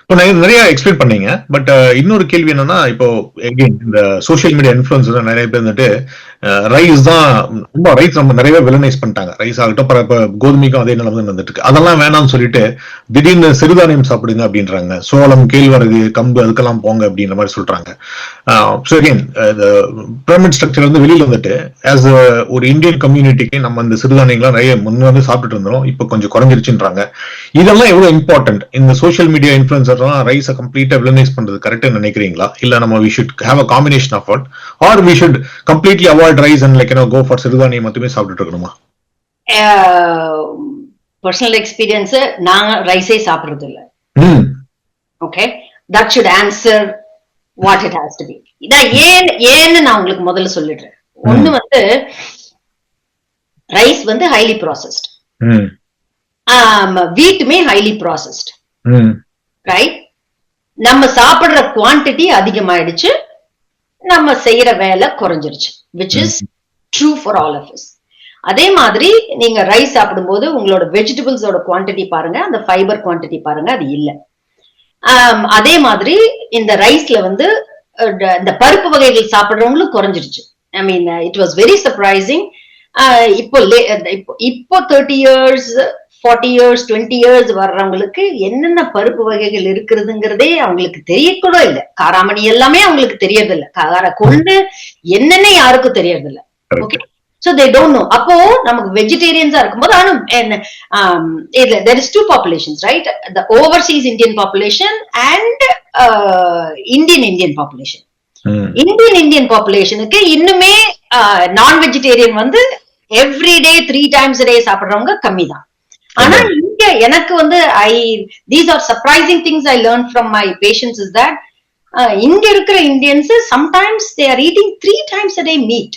இப்போ நிறைய எக்ஸ்பிளைன் பண்ணீங்க. பட் இன்னொரு கேள்வி என்னன்னா, இப்போ எகைன் இந்த சோசியல் மீடியா இன்ஃபுளுன்சர் நிறைய பேர் வந்துட்டு ரைஸ் தான் ரொம்ப ரைஸ் நம்ம நிறைய வில்லனைஸ் பண்ணிட்டாங்க. ரைஸ் ஆகட்டும், இப்ப கோதுமைக்கும் அதே நிலைமை வந்துட்டு இருக்கு. அதெல்லாம் வேணாம்னு சொல்லிட்டு திடீர்னு சிறுதானியம் சாப்பிடுங்க அப்படின்றாங்க. சோளம், கேழ்வரகு, கம்பு அதுக்கெல்லாம் போங்க அப்படின்ற மாதிரி சொல்றாங்க. ஸோ அகைன் பிரமிட் ஸ்ட்ரக்சர் வந்து வெளியில வந்துட்டு ஆஸ் ஒரு இந்தியன் கம்யூனிட்டிக்கு நம்ம இந்த சிறுதானியங்களாம் நிறைய முன்ன வந்து சாப்பிட்டுட்டு இருந்தோம், இப்போ கொஞ்சம் குறைஞ்சிருச்சுன்றாங்க. இதெல்லாம் எவ்வளவு இம்பார்ட்டன்ட்? இந்த சோசியல் மீடியா இன்ஃபுளுன்சர் ரைஸை கம்ப்ளீட்டா வில்லனைஸ் பண்றது கரெக்டா நினைக்கிறீங்களா? இல்ல நம்ம we should have a combination of it, or we should completely avoid rice and go for சிறுதானியம் மட்டுமே சாப்பிட்டுட்டு இருக்கணுமா? பர்சனல் எக்ஸ்பீரியன்ஸ், நாங்க ரைஸே சாப்பிடுறது இல்ல. Okay, that should answer what it has to be. இதான் ஏன்னு நான் உங்களுக்கு முதல்ல சொல்லிடுறேன். ஒண்ணு வந்து ரைஸ் வந்து ஹைலி ப்ராசஸ்ட், வீட்டுமே ஹைலி ப்ராசஸ்ட், ரைட்? நம்ம சாப்பிடுற குவான்டிட்டி அதிகமாயிடுச்சு, நம்ம செய்யற வேலை குறைஞ்சிருச்சு, which is true for all of us. அதே மாதிரி நீங்க ரைஸ் சாப்பிடும்போது உங்களோட வெஜிடபிள்ஸோட குவான்டிட்டி பாருங்க, அந்த ஃபைபர் குவான்டிட்டி பாருங்க, அது இல்ல. அதே மாதிரி இந்த ரைஸ்ல வந்து இந்த பருப்பு வகைகள் சாப்பிடுறவங்களும் குறைஞ்சிருச்சு. I mean it was very surprising. இப்போ 30 years 40 years 20 years வர்றவங்களுக்கு என்னென்ன பருப்பு வகைகள் இருக்கிறதுங்கிறதே அவங்களுக்கு தெரியக்கூட இல்ல. காராமணி எல்லாமே அவங்களுக்கு தெரியறது இல்ல, கார கொண்டு என்னென்ன யாருக்கும் தெரியறது இல்ல. Okay, so they don't know. அப்போ நமக்கு வெஜிடேரியன்ஸா இருக்கும்போது there is two populations, right? The overseas Indian population and Indian population. Indian populationக்கு இன்னுமே நான் வெஜிடேரியன் வந்து everyday 3 times a day சாப்பிடுறவங்க கம்மி தான். ஆனா இங்க எனக்கு வந்து these are surprising things I learned from my patients is that இங்க இருக்கிற Indians sometimes they are eating 3 times a day meat.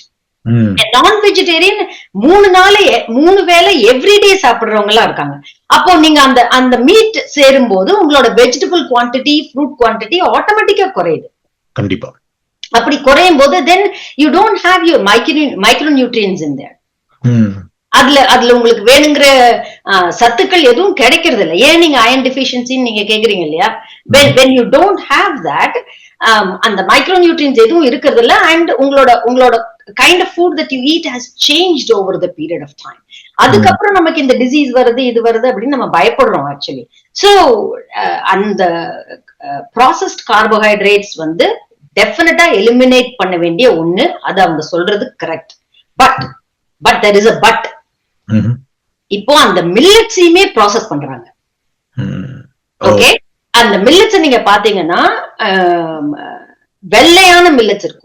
நான் வெஜிடேரியன் 3 வேளை எவ்ரிடே சாப்பிடுறவங்க எல்லாம் இருக்காங்க. அப்போ நீங்க அந்த மீட் சேரும் போது உங்களோட வெஜிடபிள் குவான்டிட்டி, ஃப்ரூட் குவான்டிட்டி ஆட்டோமேட்டிக்கா குறையுது. கண்டிப்பா. அப்படி குறையும் போது then you don't have your micronutrients in there. அதுல உங்களுக்கு வேணுங்கிற சத்துக்கள் எதுவும் கிடைக்கிறது இல்லை. ஏன் நீங்க அயன் டெஃபிஷியன்சி நீங்க கேக்குறீங்க இல்லையா? when you don't have that, அந்த மைக்ரோநியூட்ரியன்ஸ் எதுவும் இருக்கிறது இல்ல. அண்ட் உங்களோட kind of food that you eat has changed over the period of time. அதுக்கப்புறம் நமக்கு இந்த டிசீஸ் வருது, இது வருது அப்படின்னு நம்ம பயப்படுறோம் ஆக்சுவலி. ஸோ அந்த ப்ராசஸ்ட் கார்போஹைட்ரேட்ஸ் வந்து டெஃபினட்டா எலிமினேட் பண்ண வேண்டிய ஒண்ணு. அது அவங்க சொல்றது correct. But there is a but. இப்போ அந்த மில்லட்ஸையுமே ப்ராசஸ் பண்றாங்க. ஓகே, அந்த மில்லட்ஸ் நீங்க பாத்தீங்கன்னா வெள்ளையான மில்லட்ஸ் இருக்கும்,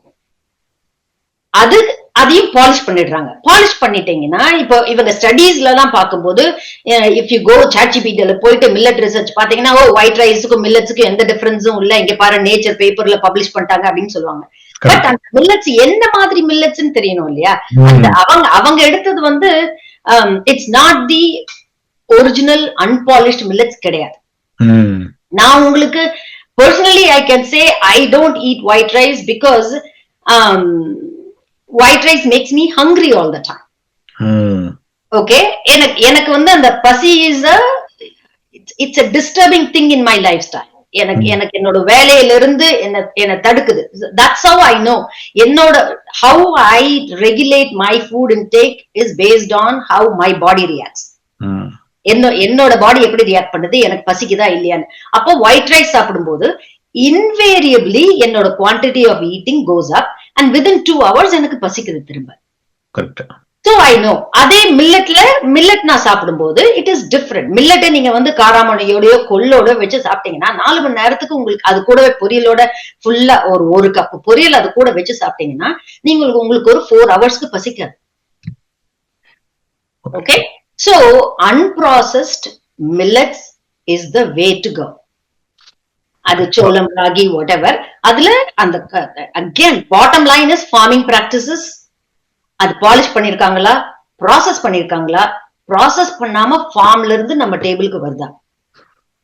அதையும் பாலிஷ் பண்ணிடுறாங்க. பாலிஷ் பண்ணிட்டீங்கன்னா இப்போ இவங்க ஸ்டடீஸ்ல எல்லாம் பார்க்கும்போது இஃப் யூ கோ ChatGPT போயிட்டு மில்லட் ரிசர்ச் பாத்தீங்கன்னா ஒயிட் ரைஸுக்கும் மில்லட்ஸுக்கும் எந்த டிஃபரன்ஸும் இல்ல, இங்க பாரு நேச்சர் பேப்பர்ல பப்ளிஷ் பண்ணிட்டாங்க அப்படின்னு சொல்லுவாங்க. பட் அந்த மில்லட்ஸ் என்ன மாதிரி மில்லட்ஸ்ன்னு தெரியணும் இல்லையா? அவங்க எடுத்தது வந்து it's not the original unpolished millets கிடையாது. நான் உங்களுக்கு personally I can say I don't eat white rice because white rice makes me hungry all the time. Okay, எனக்கு வந்து அந்த பசி is it's a disturbing thing in my lifestyle. எனக்கு என்னோட வேலையில இருந்து என்ன தடுக்குது. That's how I know. how I regulate my food intake is based on how my body reacts. என்னோட பாடி எப்படி ரியாக்ட் பண்ணுது, எனக்கு பசிக்குதா இல்லையான்னு. அப்போ ஒயிட் ரைஸ் சாப்பிடும்போது invariably என்னோட quantity of eating goes up and within 2 hours எனக்கு பசிக்குது திரும்ப. கரெக்ட். So I know. அதே மில்லட் நான் சாப்பிடும்போது it is different. மில்லட்டை நீங்க வந்து காராமணியோடயோ கொள்ளோட வச்சு சாப்பிட்டீங்கன்னா 4 மணி நேரத்துக்கு உங்களுக்கு அது கூடவே பொரியலோட ஃபுல்லா ஒரு கப் பொரியல் அது கூட வச்சு சாப்பிட்டீங்கன்னா உங்களுக்கு ஒரு 4 ஹவர்ஸ்க்கு பசிக்காது. Okay, so unprocessed millets is the way to go. அது சோளம், ராகி, வாட் எவர். அதுல அந்த again bottom line is farming practices. அது பாலிஷ் பண்ணிருக்காங்களா, ப்ராசஸ் பண்ணிருக்காங்களா, ப்ராசஸ் பண்ணாம ஃபார்ம்ல இருந்து நம்ம டேபிளுக்கு வருதா,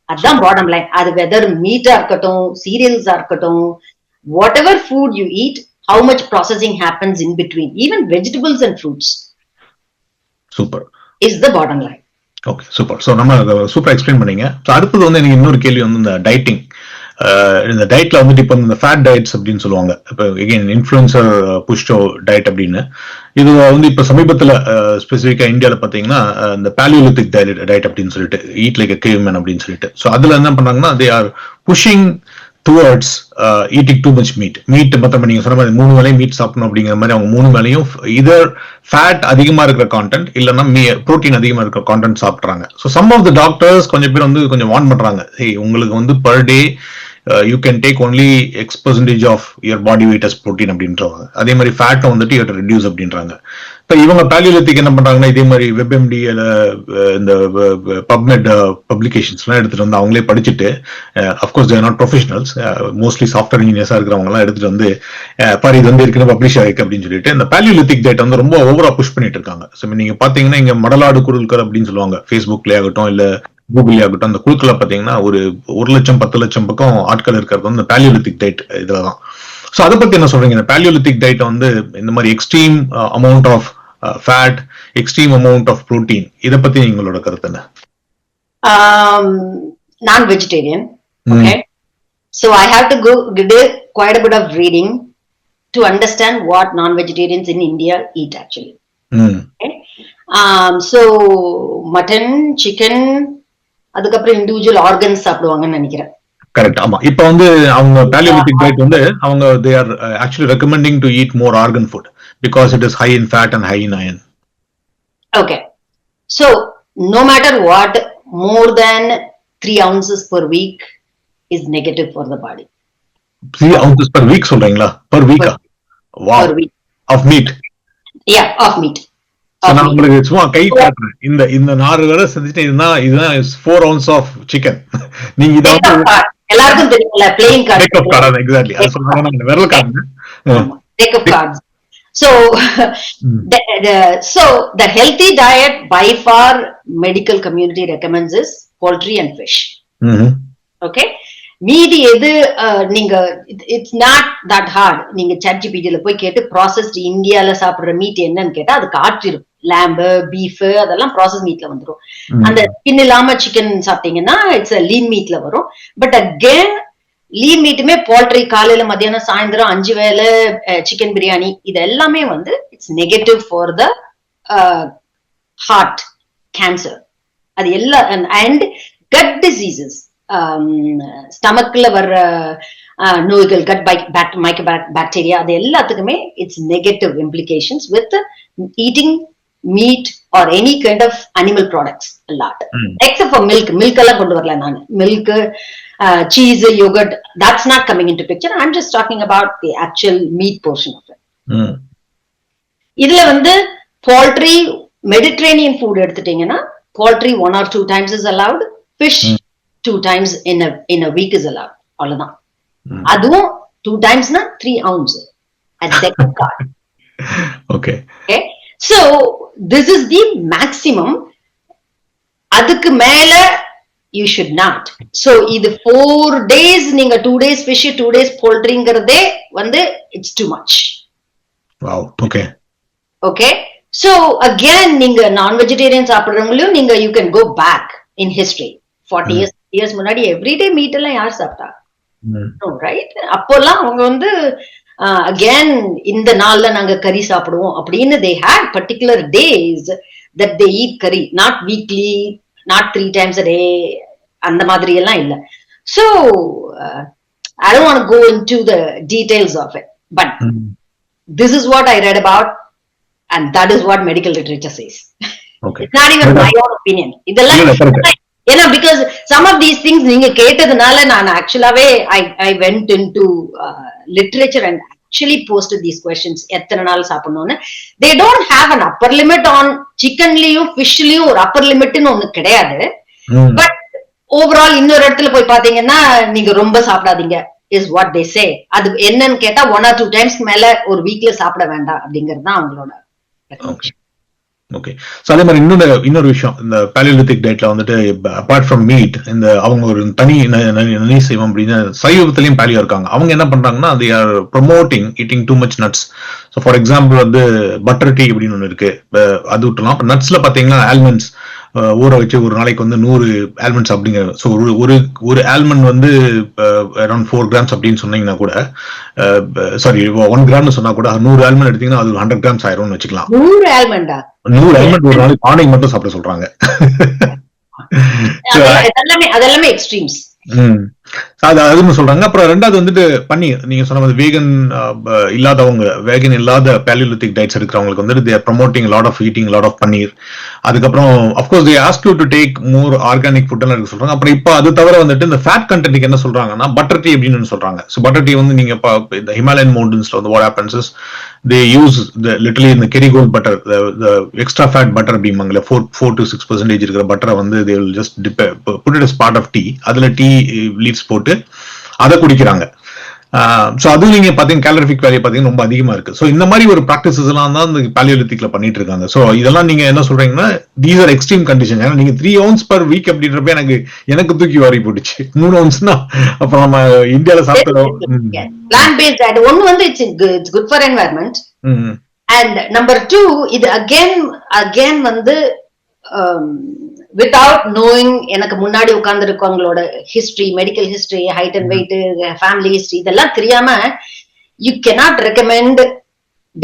அதுதான் பாட்டம் லைன். அது வெதர் மீட்டா இருக்கட்டும், சீரியல்ஸா இருக்கட்டும், what ever food you eat, how much processing happens in between, even vegetables and fruits. Super is the bottom line. Okay, super. So நம்ம சூப்பர் எக்ஸ்பிளைன் பண்ணீங்க. ஸோ அடுத்தது வந்து எனக்கு இன்னொரு கேள்வி வந்து இந்த டைட்டிங். இந்த டயட்ல வந்துட்டு இப்போ இந்த ஃபேட் டயட்ஸ் அப்படின்னு சொல்லுவாங்க. இப்போ எகைன் இன்ஃப்ளூயன்சர் புஷ்டோ டயட் அப்படின்னு இது வந்து இப்போ சமீபத்தில் ஸ்பெசிஃபிக்கா இந்தியாவில் பார்த்தீங்கன்னா இந்த பேலியோலித்திக் டயட் அப்படின்னு சொல்லிட்டு ஈட் லைக் கேவ்மேன் அப்படின்னு சொல்லிட்டு. ஸோ அதுல என்ன பண்ணாங்கன்னா they are pushing towards eating too much meet மொத்தம் நீங்க சொன்ன மாதிரி 3 வேளையும் மீட் சாப்பிடணும் அப்படிங்கிற மாதிரி அவங்க 3 வேளையும் இதர் ஃபேட் அதிகமா இருக்கிற கான்டென்ட் இல்லைன்னா ப்ரோட்டீன் அதிகமா இருக்கிற கான்டென்ட் சாப்பிட்றாங்க. So some of the doctors கொஞ்சம் பேர் வந்து கொஞ்சம் வார்ன் பண்றாங்க, உங்களுக்கு வந்து per day you can take only X% of your body weight as protein அப்படின்றாங்க. அதே மாதிரி ஃபேட்டை வந்துட்டு you have to reduce அப்படின்றாங்க. இப்ப இவங்க பேலியோலித்திக் என்ன பண்றாங்கன்னா இதே மாதிரி வெப்எம்டி இந்த பப்மெட் பப்ளிகேஷன்ஸ் எல்லாம் எடுத்துட்டு வந்து அவங்களே படிச்சுட்டு, of course they're not professionals, mostly software இன்ஜினியர்ஸா இருக்கிறவங்க எல்லாம் எடுத்துட்டு வந்து பாரு இது வந்து இருக்குன்னு பப்ளிஷ் ஆயிருக்கு அப்படின்னு சொல்லிட்டு இந்த பேலியோலித்திக் டேட் வந்து ரொம்ப ஓவரா புஷ் பண்ணிட்டு இருக்காங்க. ஸோ நீங்க பாத்தீங்கன்னா இங்க மடலாடு குழுக்கள் அப்படின்னு சொல்லுவாங்க, ஃபேஸ்புக்லயே ஆகட்டும் இல்ல கூகுள்லயே ஆகட்டும், அந்த குழுக்களை பாத்தீங்கன்னா ஒரு 1 லட்சம் 10 லட்சம் பக்கம் ஆட்கள் இருக்கிறது வந்து பேலியோலித்திக் டேட் இதுலதான். சோ அதை பத்தி என்ன சொல்றீங்க? இந்த பேலியோலித்திக் டயட் வந்து இந்த மாதிரி extreme amount of fat, extreme amount of protein, இத பத்தி உங்களோட கருத்து என்ன? நான் vegetarian. Okay, so I have to go do quite a bit of reading to understand what non-vegetarians in India eat actually. Okay, so mutton, chicken, அதுக்கப்புறம் individual organs சாப்பிடுவாங்கன்னு நினைக்கிறேன். Correct. ஆமா, இப்ப வந்து அவங்க பேலியோலித்திக் டயட் வந்து அவங்க they are actually recommending to eat more organ food because it is high in fat and high in iron. Okay, so no matter what, more than 3 ounces per week is negative for the body. 3 ounces per week சொல்றீங்களா? Per week? Wow. Per week. Of meat? Yeah, of meat. நான் உங்களுக்கு சும்மா கை காட்டுறேன். இந்த 4 வேளை செஞ்சுட்டு இதுதான் 4 ounces of chicken. நீங்க இத எல்லாருக்கும் தெரியும்ல, playing card. Break of card, exactly அது சொல்றாங்க. நான் விரல் காட்டுங்க. Break of cards. So the healthy diet by far medical community recommends is poultry and fish. Okay, மீதி எது நீங்க இட்ஸ் நாட் தட் ஹார்ட். நீங்க ChatGPT-ல போய் கேட்டு ப்ராசஸ்ட் இந்தியால சாப்பிடுற மீட் என்னன்னு கேட்டா அது காட்டிரும். லேம்பு, பீஃப் அதெல்லாம் ப்ராசஸ் மீட்ல வந்துடும். அந்த ஸ்கின் இல்லாம சிக்கன் சாப்பிட்டீங்கன்னா இட்ஸ் லீன் மீட்ல வரும். பட் அகேன் லீன் மீட்டுமே போல்ட்ரி காலையில மத்தியானம் சாயந்தரம் 5 வேளை சிக்கன் பிரியாணி இது எல்லாமே வந்து it's negative for the heart cancer. அது எல்லாம் அண்ட் கட் டிசீசஸ், ஸ்டமக்ல வர்ற நோய்கள், கட் மைக்ரோ பாக்டீரியா, அது எல்லாத்துக்குமே it's negative implications with eating meat or any kind of animal products a lot, except for milk. Milk எல்லாம் கொண்டு வரல நான். Milk, cheese, yogurt, that's not coming into picture. I'm just talking about the actual meat portion of it. இதுல வந்து poultry, Mediterranean food எடுத்துட்டீங்கன்னா poultry 1 or 2 times is allowed, fish 2 times in a week is allowed. அவ்வளவுதான். அதுவும் 2 timesனா 3 ounce at the card. Okay. Okay, so this is the maximum. அதுக்கு மேல you should not. So இது 4 days நீங்க 2 days fish 2 days poultryங்கிறதே வந்து it's too much. Wow. Okay. Okay, so again நீங்க non-vegetarian சாப்பிடுறவங்களும் நீங்க you can go back in history 40 years முன்னாடி everyday meat எல்லாம் யார் சாப்பிட்டா? No, right? அப்போல்லாம் அவங்க வந்து again இந்த நாள்ல நாங்க கறி சாப்பிடுவோம் அப்படின்னு they had particular days that they eat curry, not weekly, not 3 times a day, அந்த மாதிரி எல்லாம் இல்ல. So I don't want to go into the details of it, but this is what I read about and that is what medical literature says. Okay, it's not even my own opinion. இதெல்லாம் ஏன்னா because some of these things நீங்க கேட்டதுனால நான் ஆக்சுவலாவே I went into literature and actually posted these questions. எத்தனை நாள் சாப்பிடணும்னு. They don't have an upper limit on chickenலயும் fishலயும் ஒரு upper limitன்னு ஒண்ணு கிடையாது. But overall இன்னொரு இடத்துல போய் பாத்தீங்கன்னா நீங்க ரொம்ப சாப்பிடாதீங்க is what they say. அது என்னன்னு கேட்டா 1 or 2 times மேல ஒரு வீக்ல சாப்பிட வேண்டாம் அப்படிங்கிறது தான் அவங்களோட. ஓகே, சோ அதே மாதிரி இன்னொரு விஷயம், இந்த பேலியோலித்திக் டயட்ல வந்துட்டு அபார்ட் ஃப்ரம் மீட், இந்த அவங்க ஒரு தனி சைவம் அப்படின்னு சைவத்திலையும் பேலியோ இருக்காங்க. அவங்க என்ன பண்றாங்கன்னா they are promoting eating too much nuts. So for example வந்து பட்டர் டீ அப்படின்னு ஒன்று இருக்கு, அது விட்டுலாம். நட்ஸ்ல பாத்தீங்கன்னா ஆல்மண்ட்ஸ் ஊற வச்சு ஒரு நாளைக்கு வந்து 100 ஆல்மண்ட்ஸ் அப்படிங்கிற. ஸோ ஒரு ஆல்மண்ட் வந்து அரௌண்ட் 4 grams அப்படின்னு சொன்னீங்கன்னா கூட, சாரி 1 gram சொன்னா கூட 100 ஆல்மண்ட் எடுத்தீங்கன்னா அது 100 grams ஆயிரும்னு வச்சுக்கலாம். 100 ஆல்மண்டா? 100 ஆல்மண்ட் ஒரு நாளைக்கு ஆணைக்கு மட்டும் சாப்பிட சொல்றாங்க. அதெல்லாமே எக்ஸ்ட்ரீம்ஸ். அதுன்னு சொல்றாங்க. அப்புறம் ரெண்டாவது வந்துட்டு பன்னீர், நீங்க சொன்ன மாதிரி வேகன் இல்லாதவங்க, வேகன் இல்லாத பேலியோலித்திக் டயட்ஸ் எடுக்கிறவங்களுக்கு வந்துட்டு they are promoting a lot of eating a lot of பன்னீர். அதுக்கப்புறம் of course they ask you to take more organic food எல்லாம் எடுக்க சொல்றாங்க. அப்புறம் இப்போ அது தவிர வந்துட்டு இந்த ஃபேட் கண்டென்ட்க்கு என்ன சொல்றாங்கன்னா பட்டர் டீ அப்படின்னு சொல்றாங்க. ஸோ பட்டர் டீ வந்து நீங்க இந்த ஹிமாலயன் மவுண்டன்ஸ்ல வந்து what happens is they use the literally இந்த Kerrygold butter, the extra fat butter அப்படிம்பாங்கல்ல, 4 to 6% இருக்கிற பட்டரை வந்து they will just put it as part of tea. அதுல டீ லீவ்ஸ் போட்டு அதை குடிக்கிறாங்க. சோ அது நீங்க பாத்தீங்க கேலரிஃபிக் வேல்யூ பாத்தீங்கன்னா ரொம்ப அதிகமா இருக்கு. சோ இந்த மாதிரி ஒரு பிராக்டிசஸ் எல்லாம் தான் இந்த பாலியோலித்திக்ல பண்ணிட்டு இருக்காங்க. சோ இதெல்லாம் நீங்க என்ன சொல்றீங்கன்னா these are extreme conditions. ஏன்னா நீங்க 3 ounce per week அப்படின்றப்ப எனக்கு தூக்கி வாரி போட்டுச்சு. 3 ounceனா அப்புறம் நம்ம இந்தியால சாப்பிட்டோம். plant based diet ஒன்னு வந்து it's good for environment. And number 2 இது again வந்து without knowing, எனக்கு முன்னாடி உட்கார்ந்து இருக்கவங்களோட history, medical history, height and weight, family history இதெல்லாம் தெரியாம யூ கேனாட் ரெக்கமெண்ட்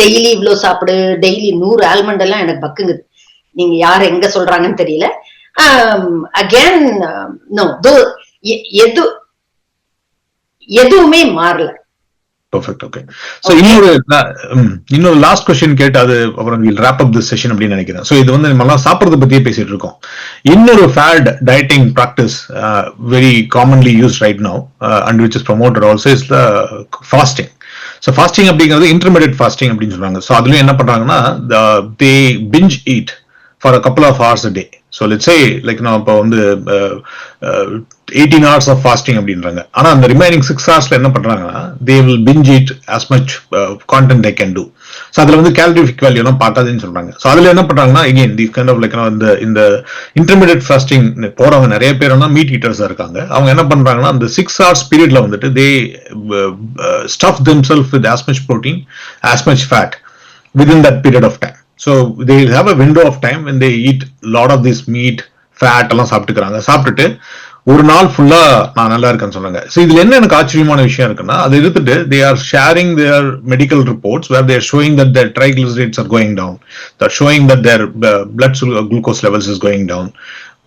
டெய்லி இவ்வளவு சாப்பிடு, டெய்லி 100 ஆல்மண்ட் எல்லாம் எனக்கு பக்குங்குது. நீங்க யார் எங்க சொல்றாங்கன்னு தெரியல. அகேன் நோ, எதுவுமே மாறல. Perfect. Okay. So இன்னொரு லாஸ்ட் கொஸ்டின் கேட்டு அது அப்புறம் we'll wrap up this session அப்படின்னு நினைக்கிறேன். So இது வந்து நம்ம சாப்பிடுறத பத்தியே பேசிட்டு இருக்கோம். இன்னொரு fad dieting practice very commonly used right now and which is promoted also is the fasting. So fasting அப்படிங்கிறது intermittent fasting அப்படின்னு சொல்றாங்க. So அதுலயும் என்ன பண்றாங்கன்னா they binge eat for a couple of hours a day. So let's say like நான் இப்போ வந்து 18 hours of fasting அப்படின்றாங்க. ஆனா அந்த ரிமைனிங் 6 ஹவர்ஸ்ல என்ன பண்றாங்கன்னா they will binge eat as much content they can do. So அதுல வந்து calorific value எல்லாம் பார்க்காதுன்னு சொல்றாங்க. So அதுல என்ன பண்றாங்கன்னா again these kind of like இந்த intermittent fasting போறவங்க நிறைய பேர் மீட் ஈட்டர்ஸா இருக்காங்க. அவங்க என்ன பண்றாங்கன்னா அந்த 6 hours பீரியட்ல வந்துட்டு they stuff themselves with as much protein, as much fat within that period of time. So they have a window of time when they eat lot of this meat, fat எல்லாம் சாப்பிட்டுக்கிறாங்க. சாப்பிட்டுட்டு ஒரு நாள் ஃபுல்லா நான் நல்லா இருக்கேன்னு சொல்றாங்க. ஸோ இதுல என்ன எனக்கு ஆச்சரியமான விஷயம் இருக்குன்னா அதை எடுத்துட்டு they are sharing their medical reports where they are showing that their triglycerides are going down, they are showing that their blood glucose levels is going down.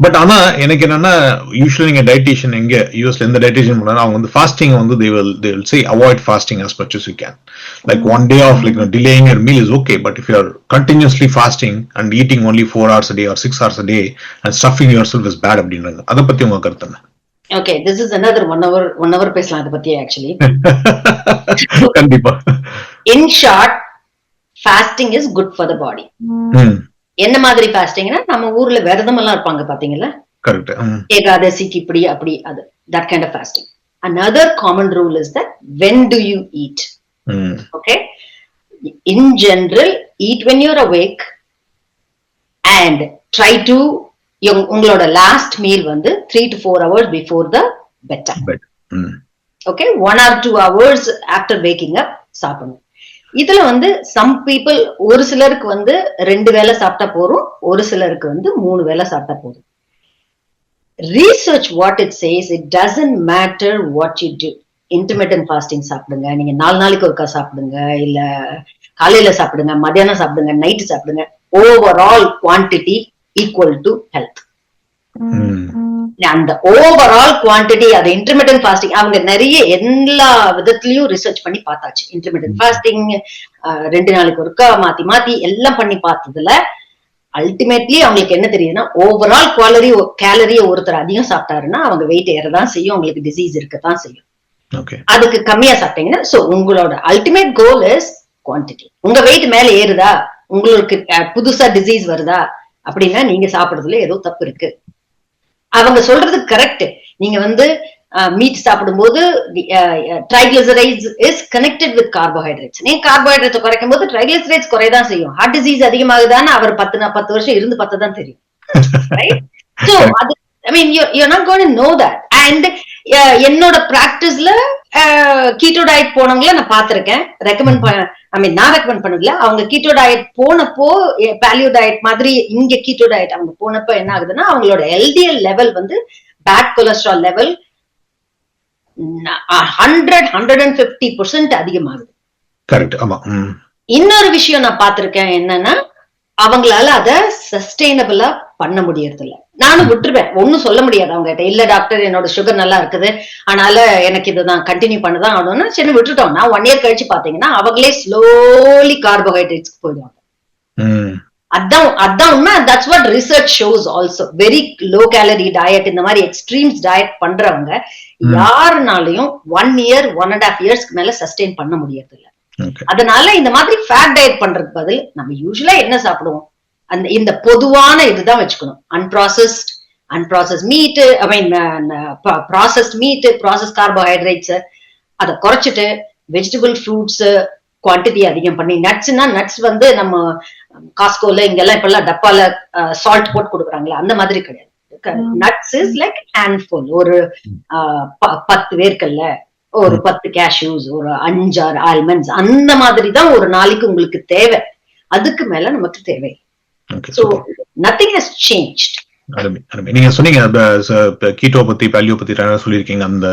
But ஆனா எனக்கு என்னன்னா யூஸ்வலி நீங்க டயட்டிஷியன் எங்க யூஎஸ்ல எந்த டயட்டிஷியன் பண்ணா அவங்க வந்து ஃபாஸ்டிங் வந்து they will say avoid fasting as much as you can. Like one day of like delaying your meal is okay, but if you are continuously fasting and eating only 4 hours a day or 6 hours a day and stuffing yourself is bad அப்படின்றாங்க. அத பத்தி உங்க கருத்து என்ன? Okay, this is another one hour பேசலாம் அத பத்தி actually. கண்டிப்பா. In short, fasting is good for the body. என்ன மாதிரி ஃபாஸ்டிங்னா நம்ம ஊர்ல விரதம் எல்லாம் இருப்பாங்க பாத்தீங்களா, கரெக்ட், ஏகாதசிக்கு இப்படி அப்படி, அது that kind of fasting. Another common rule is that when do you eat? Okay, in general eat when you're awake and try to உங்களோட லாஸ்ட் மீல் வந்து 3 to 4 hours before the bedtime. Okay, 1 or 2 hours after waking up சாப்பிடணும். இதுல வந்து some people, ஒரு சிலருக்கு வந்து 2 வேளை சாப்பிட்டா போறோம், ஒரு சிலருக்கு வந்து 3 வேளை சாப்பிட்டா போதும். Research what it says, it doesn't matter what you do. Intermittent fasting சாப்பிடுங்க, நீங்க 4 நாளைக்கு ஒருக்கா சாப்பிடுங்க, இல்ல காலையில சாப்பிடுங்க, மத்தியானம் சாப்பிடுங்க, நைட் சாப்பிடுங்க, overall quantity equal to health. அந்த ஓவரால் குவான்டிட்டி, அது இன்டர்மிட்டன்ட் ஃபாஸ்டிங் அவங்க நிறைய எல்லா விதத்திலயும் ரிசர்ச் பண்ணி பார்த்தாச்சு. இன்டர்மிட்டன்ட் ஃபாஸ்டிங் 2 நாளைக்கு ஒருக்கா மாத்தி மாத்தி எல்லாம் பண்ணி பார்த்ததுல அல்டிமேட்லி அவங்களுக்கு என்ன தெரியுதுன்னா ஓவரால் கேலரிய ஒருத்தர் அதிகம் சாப்பிட்டாருன்னா அவங்க வெயிட் ஏறதான் செய்யும், அவங்களுக்கு டிசீஸ் இருக்கத்தான் செய்யும். அதுக்கு கம்மியா சாப்பிட்டீங்கன்னா சோ உங்களோட அல்டிமேட் கோல் இஸ் குவான்டிட்டி. உங்க வெயிட் மேல ஏறுதா, உங்களுக்கு புதுசா டிசீஸ் வருதா அப்படின்னா நீங்க சாப்பிடுறதுல ஏதோ தப்பு இருக்கு. அவங்க சொல்றது கரெக்ட். நீங்க வந்து மீட் சாப்பிடும்போது triglycerides is connected with carbohydrates. நீங்க கார்போஹைட்ரேட்ஸ் குறைக்கும் போது ட்ரைகிளிசரைட்ஸ் குறையதான் செய்யும். ஹார்ட் டிசீஸ் அதிகமாகுதான்னு அவர் 10 வருஷம் இருந்து பார்த்ததான் தெரியும். ரைட்? சோ அது ஐ மீன் you're not going to know that. And என்னோட பிராக்டிஸ்ல கீட்டோ டயட் போனவங்கள நான் பாத்திருக்கேன். நான் ரெக்கமெண்ட் பண்ணல. அவங்க கீட்டோ டயட் போனப்போ பாலியோ டயட் மாதிரி இங்க கீட்டோ டயட் அவங்க போனப்போ என்ன ஆகுதுன்னா அவங்களோட எல்டிஎல் லெவல் வந்து பேட் கொலஸ்ட்ரால் லெவல் 150% அதிகமாகுது. கரெக்ட். ஆமா. இன்னொரு விஷயம் நான் பாத்திருக்கேன் என்னன்னா அவங்களால அத சஸ்டைனபிளா பண்ண முடியறது இல்ல. நானும் விட்டுருவேன், ஒன்னும் சொல்ல முடியாது அவங்க கிட்ட. இல்ல டாக்டர் என்னோட சுகர் நல்லா இருக்குது, அதனால எனக்கு இதுதான் கண்டினியூ பண்ணதான் ஆகணும்னு சரி விட்டுட்டோம்னா 1 year கழிச்சு பாத்தீங்கன்னா அவங்களே ஸ்லோலி கார்போஹைட்ரேட்ஸ்க்கு போயிடுவாங்க. அதான் உண்மை. That's what research shows also. Very low calorie diet, இந்த மாதிரி எக்ஸ்ட்ரீம்ஸ் டயட் பண்றவங்க யாருனாலையும் 1 year 1.5 years மேல சஸ்டெயின் பண்ண முடியறது இல்ல. அதனால இந்த மாதிரி ஃபேட் டயட் பண்றதுக்கு பதில் நம்ம யூசுவலா என்ன சாப்பிடுவோம், அந்த இந்த பொதுவான இதுதான் வச்சுக்கணும். அன்ப்ராசஸ்ட் மீட், ஐ மீன் ப்ராசஸ்ட் மீட், ப்ராசஸ் கார்போஹைட்ரேட்ஸ் அதை குறைச்சிட்டு வெஜிடபிள் ஃப்ரூட்ஸ் குவான்டிட்டி அதிகம் பண்ணி, நட்ஸ் வந்து நம்ம காஸ்கோல இங்கெல்லாம் இப்பெல்லாம் டப்பால சால்ட் போட்டு கொடுக்குறாங்களா, அந்த மாதிரி கிடையாது. Nuts is like handful. ஒரு 10 வேர்க்கல்ல, ஒரு 10 கேஷ்யூஸ், ஒரு 5-6 ஆல்மண்ட்ஸ், அந்த மாதிரி தான் ஒரு நாளைக்கு உங்களுக்கு தேவை. அதுக்கு மேல நமக்கு தேவை. So nothing has changed. நீங்க சொன்னீங்க கீட்டோ பத்தி பேலியோ பத்தி சொல்லிருக்கீங்க. அந்த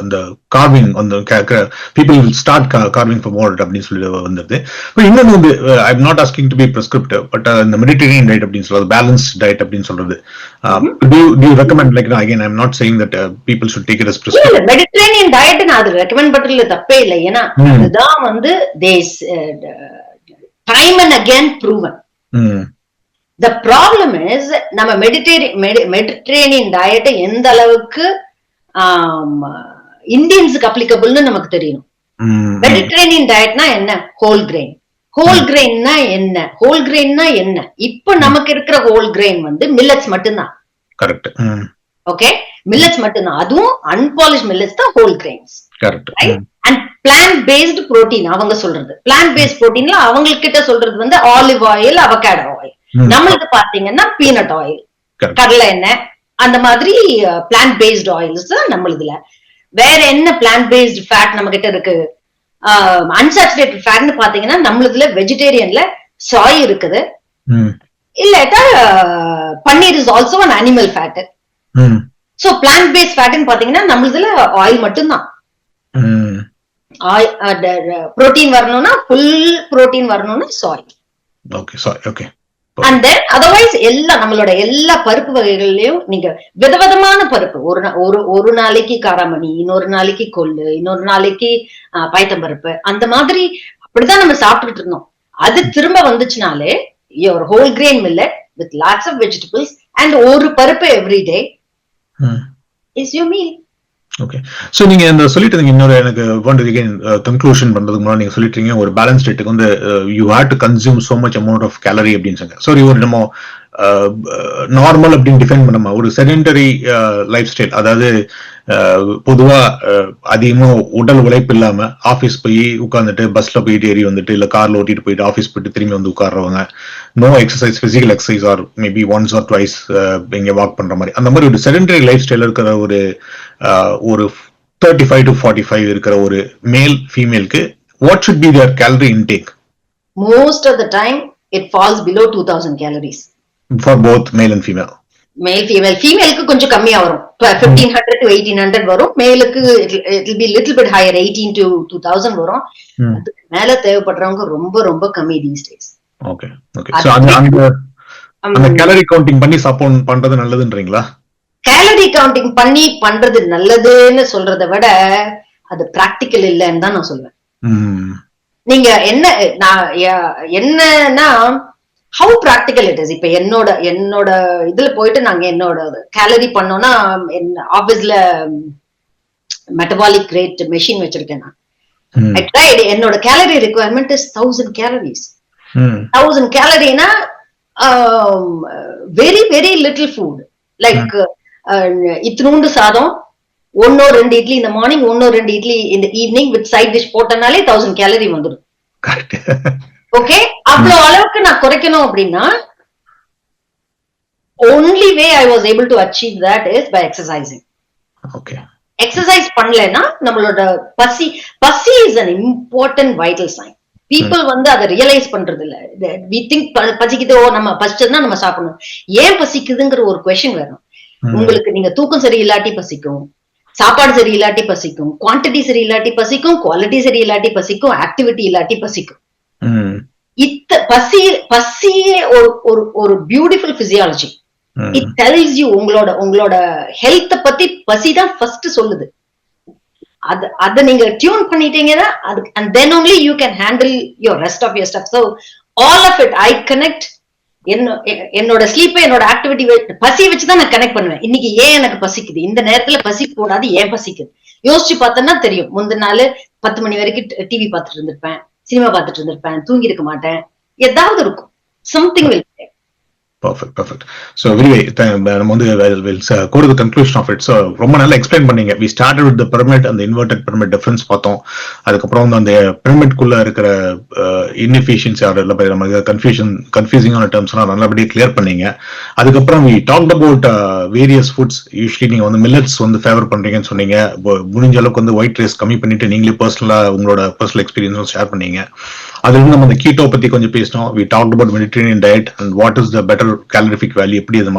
அந்த கார்விங், அந்த people will start carving for more அப்படின்னு சொல்லி வந்தது. இன்னொன்னு வந்து I'm not asking to be prescriptive, but இந்த மெடிட்டரேனியன் டயட் அப்படின்னு சொல்றது, பேலன்ஸ்ட் டயட் அப்படின்னு சொல்றது, do you recommend, like again I'm not saying that people should take it as prescriptive. Mediterranean diet நான் அது ரெக்கமெண்ட் பண்றதுல தப்பே இல்லை. ஏன்னா அதுதான் வந்து time and again proven. The problem is நம்ம மெடிட்டரேனியன் டயட் எந்த அளவுக்கு இந்தியன்ஸுக்கு அப்ளிகபிள்னு நமக்கு தெரியணும். மெடிட்டரேனியன் டயட்னா என்ன? ஹோல் கிரெயின்னா என்ன? இப்ப நமக்கு இருக்கிற ஹோல் கிரெயின் வந்து மில்லட்ஸ் மட்டும்தான். கரெக்ட். ஓகே, மில்லட்ஸ் மட்டும்தான். அதுவும் அன்பாலிஷ்ட் மில்லட்ஸ் தான் whole grains. Correct. And plant based protein அவங்க சொல்றது. பிளான்ட் பேஸ்ட் புரோட்டீன்ல அவங்க கிட்ட சொல்றது வந்து ஆலிவ் ஆயில், அவகாடோ ஆயில். நம்மளுக்கு பாத்தீங்கன்னா பீனட் ஆயில், கடலை எண்ணெய், அந்த மாதிரி பிளான்ட் பேஸ்ட் ஆயில்ஸ் நம்மளுதுல. வேற என்ன பிளான்ட் பேஸ்ட் ஃபேட் நம்ம கிட்ட இருக்கு? அன்சாச்சுரேட்டட் ஃபேட்னு பாத்தீங்கன்னா நம்மளுதுல வெஜிடேரியன்ல சாய் இருக்குது, இல்லாட்டா paneer is also an animal fat. So plant based ஃபேட்னு பாத்தீங்கன்னா நம்மளுதுல ஆயில் மட்டும்தான். புரோட்டீன் வரணும்னா, ஃபுல் புரோட்டீன் வரணும்னா soy. Okay, soy. Okay. And then otherwise எல்லா நம்மளோட எல்லா பருப்பு வகைகள்லயும் நீங்க விதவிதமான பருப்பு, ஒரு நாளைக்கு காராமணி, இன்னொரு நாளைக்கு கொள்ளு, இன்னொரு நாளைக்கு பயத்தம்பருப்பு, அந்த மாதிரி அப்படிதான் நம்ம சாப்பிட்டுட்டு இருந்தோம். அது திரும்ப வந்துச்சுனாலே your whole grain millet with lots of vegetables and ஒரு பருப்பு every day is your meal. Okay. So நீங்க இந்த சொல்லிட்டு இன்னொரு எனக்கு கன்க்ளூஷன் பண்றதுக்கு முன்னாடி நீங்க சொல்லிட்டீங்க ஒரு பேலன்ஸ் டயட்டுக்கு வந்து you have to consume so much amount of calorie அப்படின்னு சொன்னாங்க. ஸோ ஒரு நம்ம நார்மல் அப்படின்னு டிஃபைன் பண்ணாம ஒரு செடென்டரி லைஃப் ஸ்டைல், அதாவது பொதுவா அதிகமா உடல் உழைப்பு இல்லாம ஆபீஸ் போய் உட்காந்துட்டு பஸ்ல போயிட்டு ஏறி வந்துட்டு இல்ல கார்ல ஓட்டிட்டு போயிட்டு ஆபீஸ் போயிட்டு திரும்பி வந்து உட்கார்றவங்க, no exercise, physical exercise or maybe once or twice இங்க வாக் பண்ற மாதிரி, அந்த மாதிரி ஒரு செடென்டரி லைஃப் ஸ்டைல் இருக்கிற ஒரு 35 to 45 இருக்கிற ஒரு மேல் ஃபீமேலுக்கு what should be their calorie intake? Most of the time it falls below 2000 calories for both male and female. ஃபீமேலுக்கு கொஞ்சம் கம்மியா வரும், 1500 to 1800 வரும். மேலுக்கு it will be little bit higher, 18 to 2000 வரும். அதுக்கு மேல தேவைப்படுறவங்க ரொம்ப ரொம்ப கம்மி these days. Okay, okay. So அந்த கேலரி கவுண்டிங் பண்ணி சாப்பிட பண்றது நல்லதுன்றீங்களா? கேலரி கவுண்டிங் பண்ணி பண்றது நல்லதுன்னு சொல்றதை விட அது பிராக்டிக்கல் இல்லைன்னு தான் நான் சொல்லுவேன். நீங்க என்னன்னா how practical it is. இப்ப என்னோட இதுல போயிட்டு நாங்க என்னோட கேலரி பண்ணோம்னா ஆபீஸ்ல மெட்டபாலிக் ரேட் மெஷின் வச்சிருக்கேன் நான். I tried, என்னோட கேலரி requirement is 1000 calories. 1000 calories-னா very very little food, like இத்தினூண்டு சாதம், 1-2 இட்லி இந்த மார்னிங், 1-2 இட்லி இந்த ஈவினிங் வித் சைட் டிஷ் போட்டனாலே 1000 calorie வந்துடும். ஓகே, அவ்வளவு அளவுக்கு நான் குறைக்கணும் அப்படின்னா only way I was able to achieve that is by exercising. Okay. Exercise பண்ணலனா நம்மளோட பசி is an important vital sign. People வந்து அதை ரியலைஸ் பண்றது இல்ல. we think பசிக்குதோ, நம்ம பசிச்சதுன்னா நம்ம சாப்பிடணும். ஏன் பசிக்குதுங்கிற ஒரு கொஸ்டின் வரும் உங்களுக்கு. நீங்க தூக்கம் சரியில்லாட்டி பசிக்கும், சாப்பாடு சரி இல்லாட்டி பசிக்கும், குவான்டிட்டி சரி இல்லாட்டி பசிக்கும், குவாலிட்டி சரி இல்லாட்டி பசிக்கும், ஆக்டிவிட்டி இல்லாட்டி பசிக்கும். பசியே ஒரு beautiful physiology. It tells you உங்களோட ஹெல்த் பத்தி பசிதான் ஃபர்ஸ்ட் சொல்லுது. அத நீங்க டியூன் பண்ணிட்டீங்கன்னா and then only you can handle your rest of your stuff. So all of it I connect. என்னோட ஸ்லீப்பை என்னோட ஆக்டிவிட்டி பசி வச்சுதான் நான் கனெக்ட் பண்ணுவேன். இன்னைக்கு ஏன் எனக்கு பசிக்குது, இந்த நேரத்துல பசிக்க கூடாது, ஏன் பசிக்குது யோசிச்சு பார்த்தோன்னா தெரியும். முந்தின நாள் 10 மணி வரைக்கும் டிவி பார்த்துட்டு இருந்திருப்பேன், சினிமா பார்த்துட்டு இருந்திருப்பேன், தூங்கி இருக்க மாட்டேன், ஏதாவது இருக்கும். Something will. Perfect. So anyway, நம்ம வந்து we'll go to the conclusion of it. So ரொம்ப நல்லா எக்ஸ்பிளைன் பண்ணீங்க. We started with the pyramid and the inverted pyramid difference பார்த்தோம். அதுக்கப்புறம் வந்து அந்த pyramid குள்ள இருக்கிற inefficiency ஆர் இல்ல நமக்கு கன்ஃபியூசிங்கான டேர்ம்ஸ் எல்லாம் நல்லபடியா கிளியர் பண்ணீங்க. அதுக்கப்புறம் we talked about various foods. Usually நீங்க வந்து millets வந்து ஃபேவர் பண்றீங்கன்னு சொன்னீங்க. முடிஞ்ச அளவுக்கு வந்து ஒயிட் ரைஸ் கம்மி பண்ணிட்டு நீங்களே பர்சனலா உங்களோட பர்சனல் எக்ஸ்பீரியன்ஸ் ஷேர் பண்ணீங்க. அதுல இருந்து நம்ம அந்த கீட்டோ பத்தி கொஞ்சம் பேசணும். We talked about Mediterranean diet and what is the better calorific value, எப்படி அதை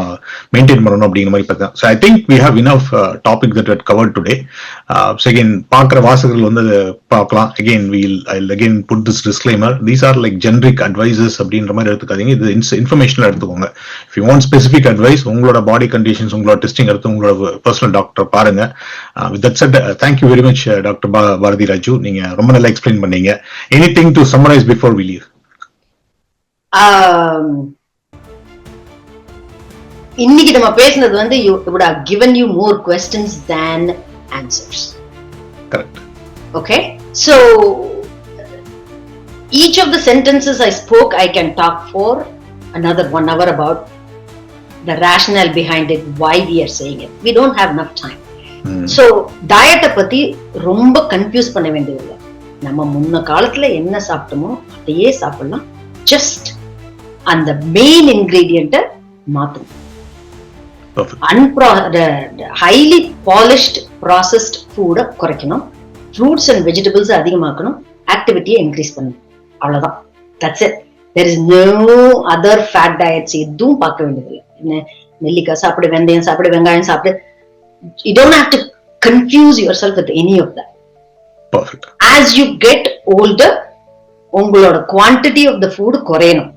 மெயின்டைன் பண்ணணும் அப்படிங்கிற மாதிரி பார்த்தேன். So I think we have enough topic that we had covered today. So again, பார்க்குற வாசகர்கள் வந்து பார்க்கலாம். Again, I'll again put this disclaimer. These are like generic advices அப்படின்ற மாதிரி எடுத்துக்காதீங்க. இது இன்ஃபர்மேஷனல் எடுத்துக்கோங்க. If you want specific advice, உங்களோட பாடி கண்டிஷன்ஸ், உங்களோட டெஸ்டிங் எடுத்து உங்களோட பர்சனல் டாக்டர் பாருங்க. With that said, thank you very much, Dr. Bharathi Raju. நீங்க ரொம்ப நல்லா எக்ஸ்பிளைன் பண்ணீங்க. Anything to summarize before we leave? இன்னைக்கு நம்ம பேசினது வந்து would have given you more questions than answers. Correct. Okay, so each of the sentences I spoke, I can talk for another 1 hour about the rationale behind it, why we are saying it. We don't have enough time. So diet பத்தி ரொம்ப confuse பண்ண வேண்டியதில்லை. நம்ம முன்ன காலத்துல என்ன சாப்பிட்டோமோ அதையே சாப்பிடலாம். ஜஸ்ட் அந்த மெயின் இன்கிரீடியன்ட்டை மாத்தணும். ஹைலி பாலிஷ்ட் ப்ராசஸ்ட் ஃபுட்டை குறைக்கணும், ஃப்ரூட்ஸ் அண்ட் வெஜிடபிள்ஸ் அதிகமாக்கணும், ஆக்டிவிட்டியை இன்க்ரீஸ் பண்ணணும். அவ்வளவுதான். That's it. There is no other fad diets எதுவும் பார்க்க வேண்டியதில்லை. என்ன நெல்லிக்காய் சாப்பிடு, வெந்தயம் சாப்பிடு, வெங்காயம் சாப்பிடு. You don't have to confuse yourself with any of that. Perfect. As you get older, உங்களோட quantity of the food குறையணும்,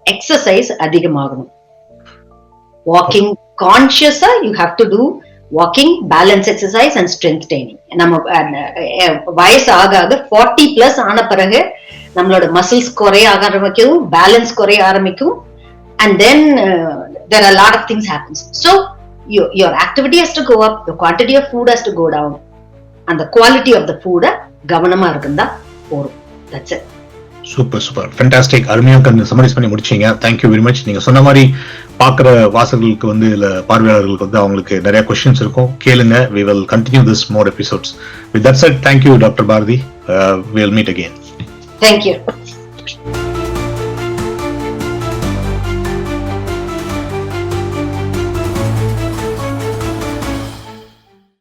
எக்ஸசைஸ் அதிகமாகணும். Walking conscious, you have to do walking, balance exercise and strength training. நம்ம வயசு ஆக 40+ ஆன பிறகு நம்மளோட muscles குறைய ஆரம்பிக்கும், பேலன்ஸ் குறைய ஆரம்பிக்கும், and then there are a lot of things happens. So your activity has to go up, the quantity of food has to go down, and the quality of the food கவனமா இருந்தா போதும். That's it. Super fantastic. அருமையாக summarise பண்ணி முடிச்சீங்க. Thank you very much. நீங்க சொன்ன மாதிரி பார்க்குற வாசகர்களுக்கு வந்து இல்ல பார்வையாளர்களுக்கு வந்து அவங்களுக்கு நிறைய கொஸ்டின்ஸ் இருக்கும், கேளுங்க. We will continue this more episodes. With that said, thank you, Dr. Bharathi. We'll meet again. Thank you.